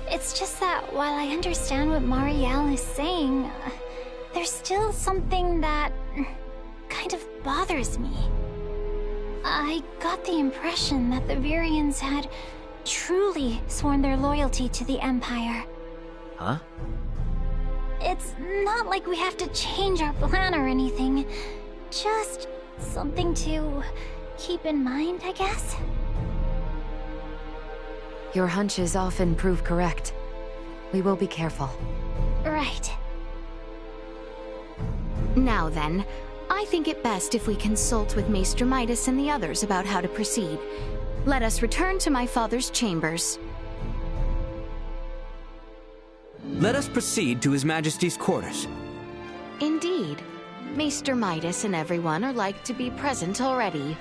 it's just that while I understand what Marielle is saying, there's still something that kind of bothers me. I got the impression that the Virians had truly sworn their loyalty to the Empire. Huh? It's not like we have to change our plan or anything. Just something to keep in mind, I guess? Your hunches often prove correct. We will be careful. Right. Now then, I think it best if we consult with Maester Midas and the others about how to proceed. Let us return to my father's chambers. Let us proceed to His Majesty's quarters. Indeed. Maester Midas and everyone are like to be present already.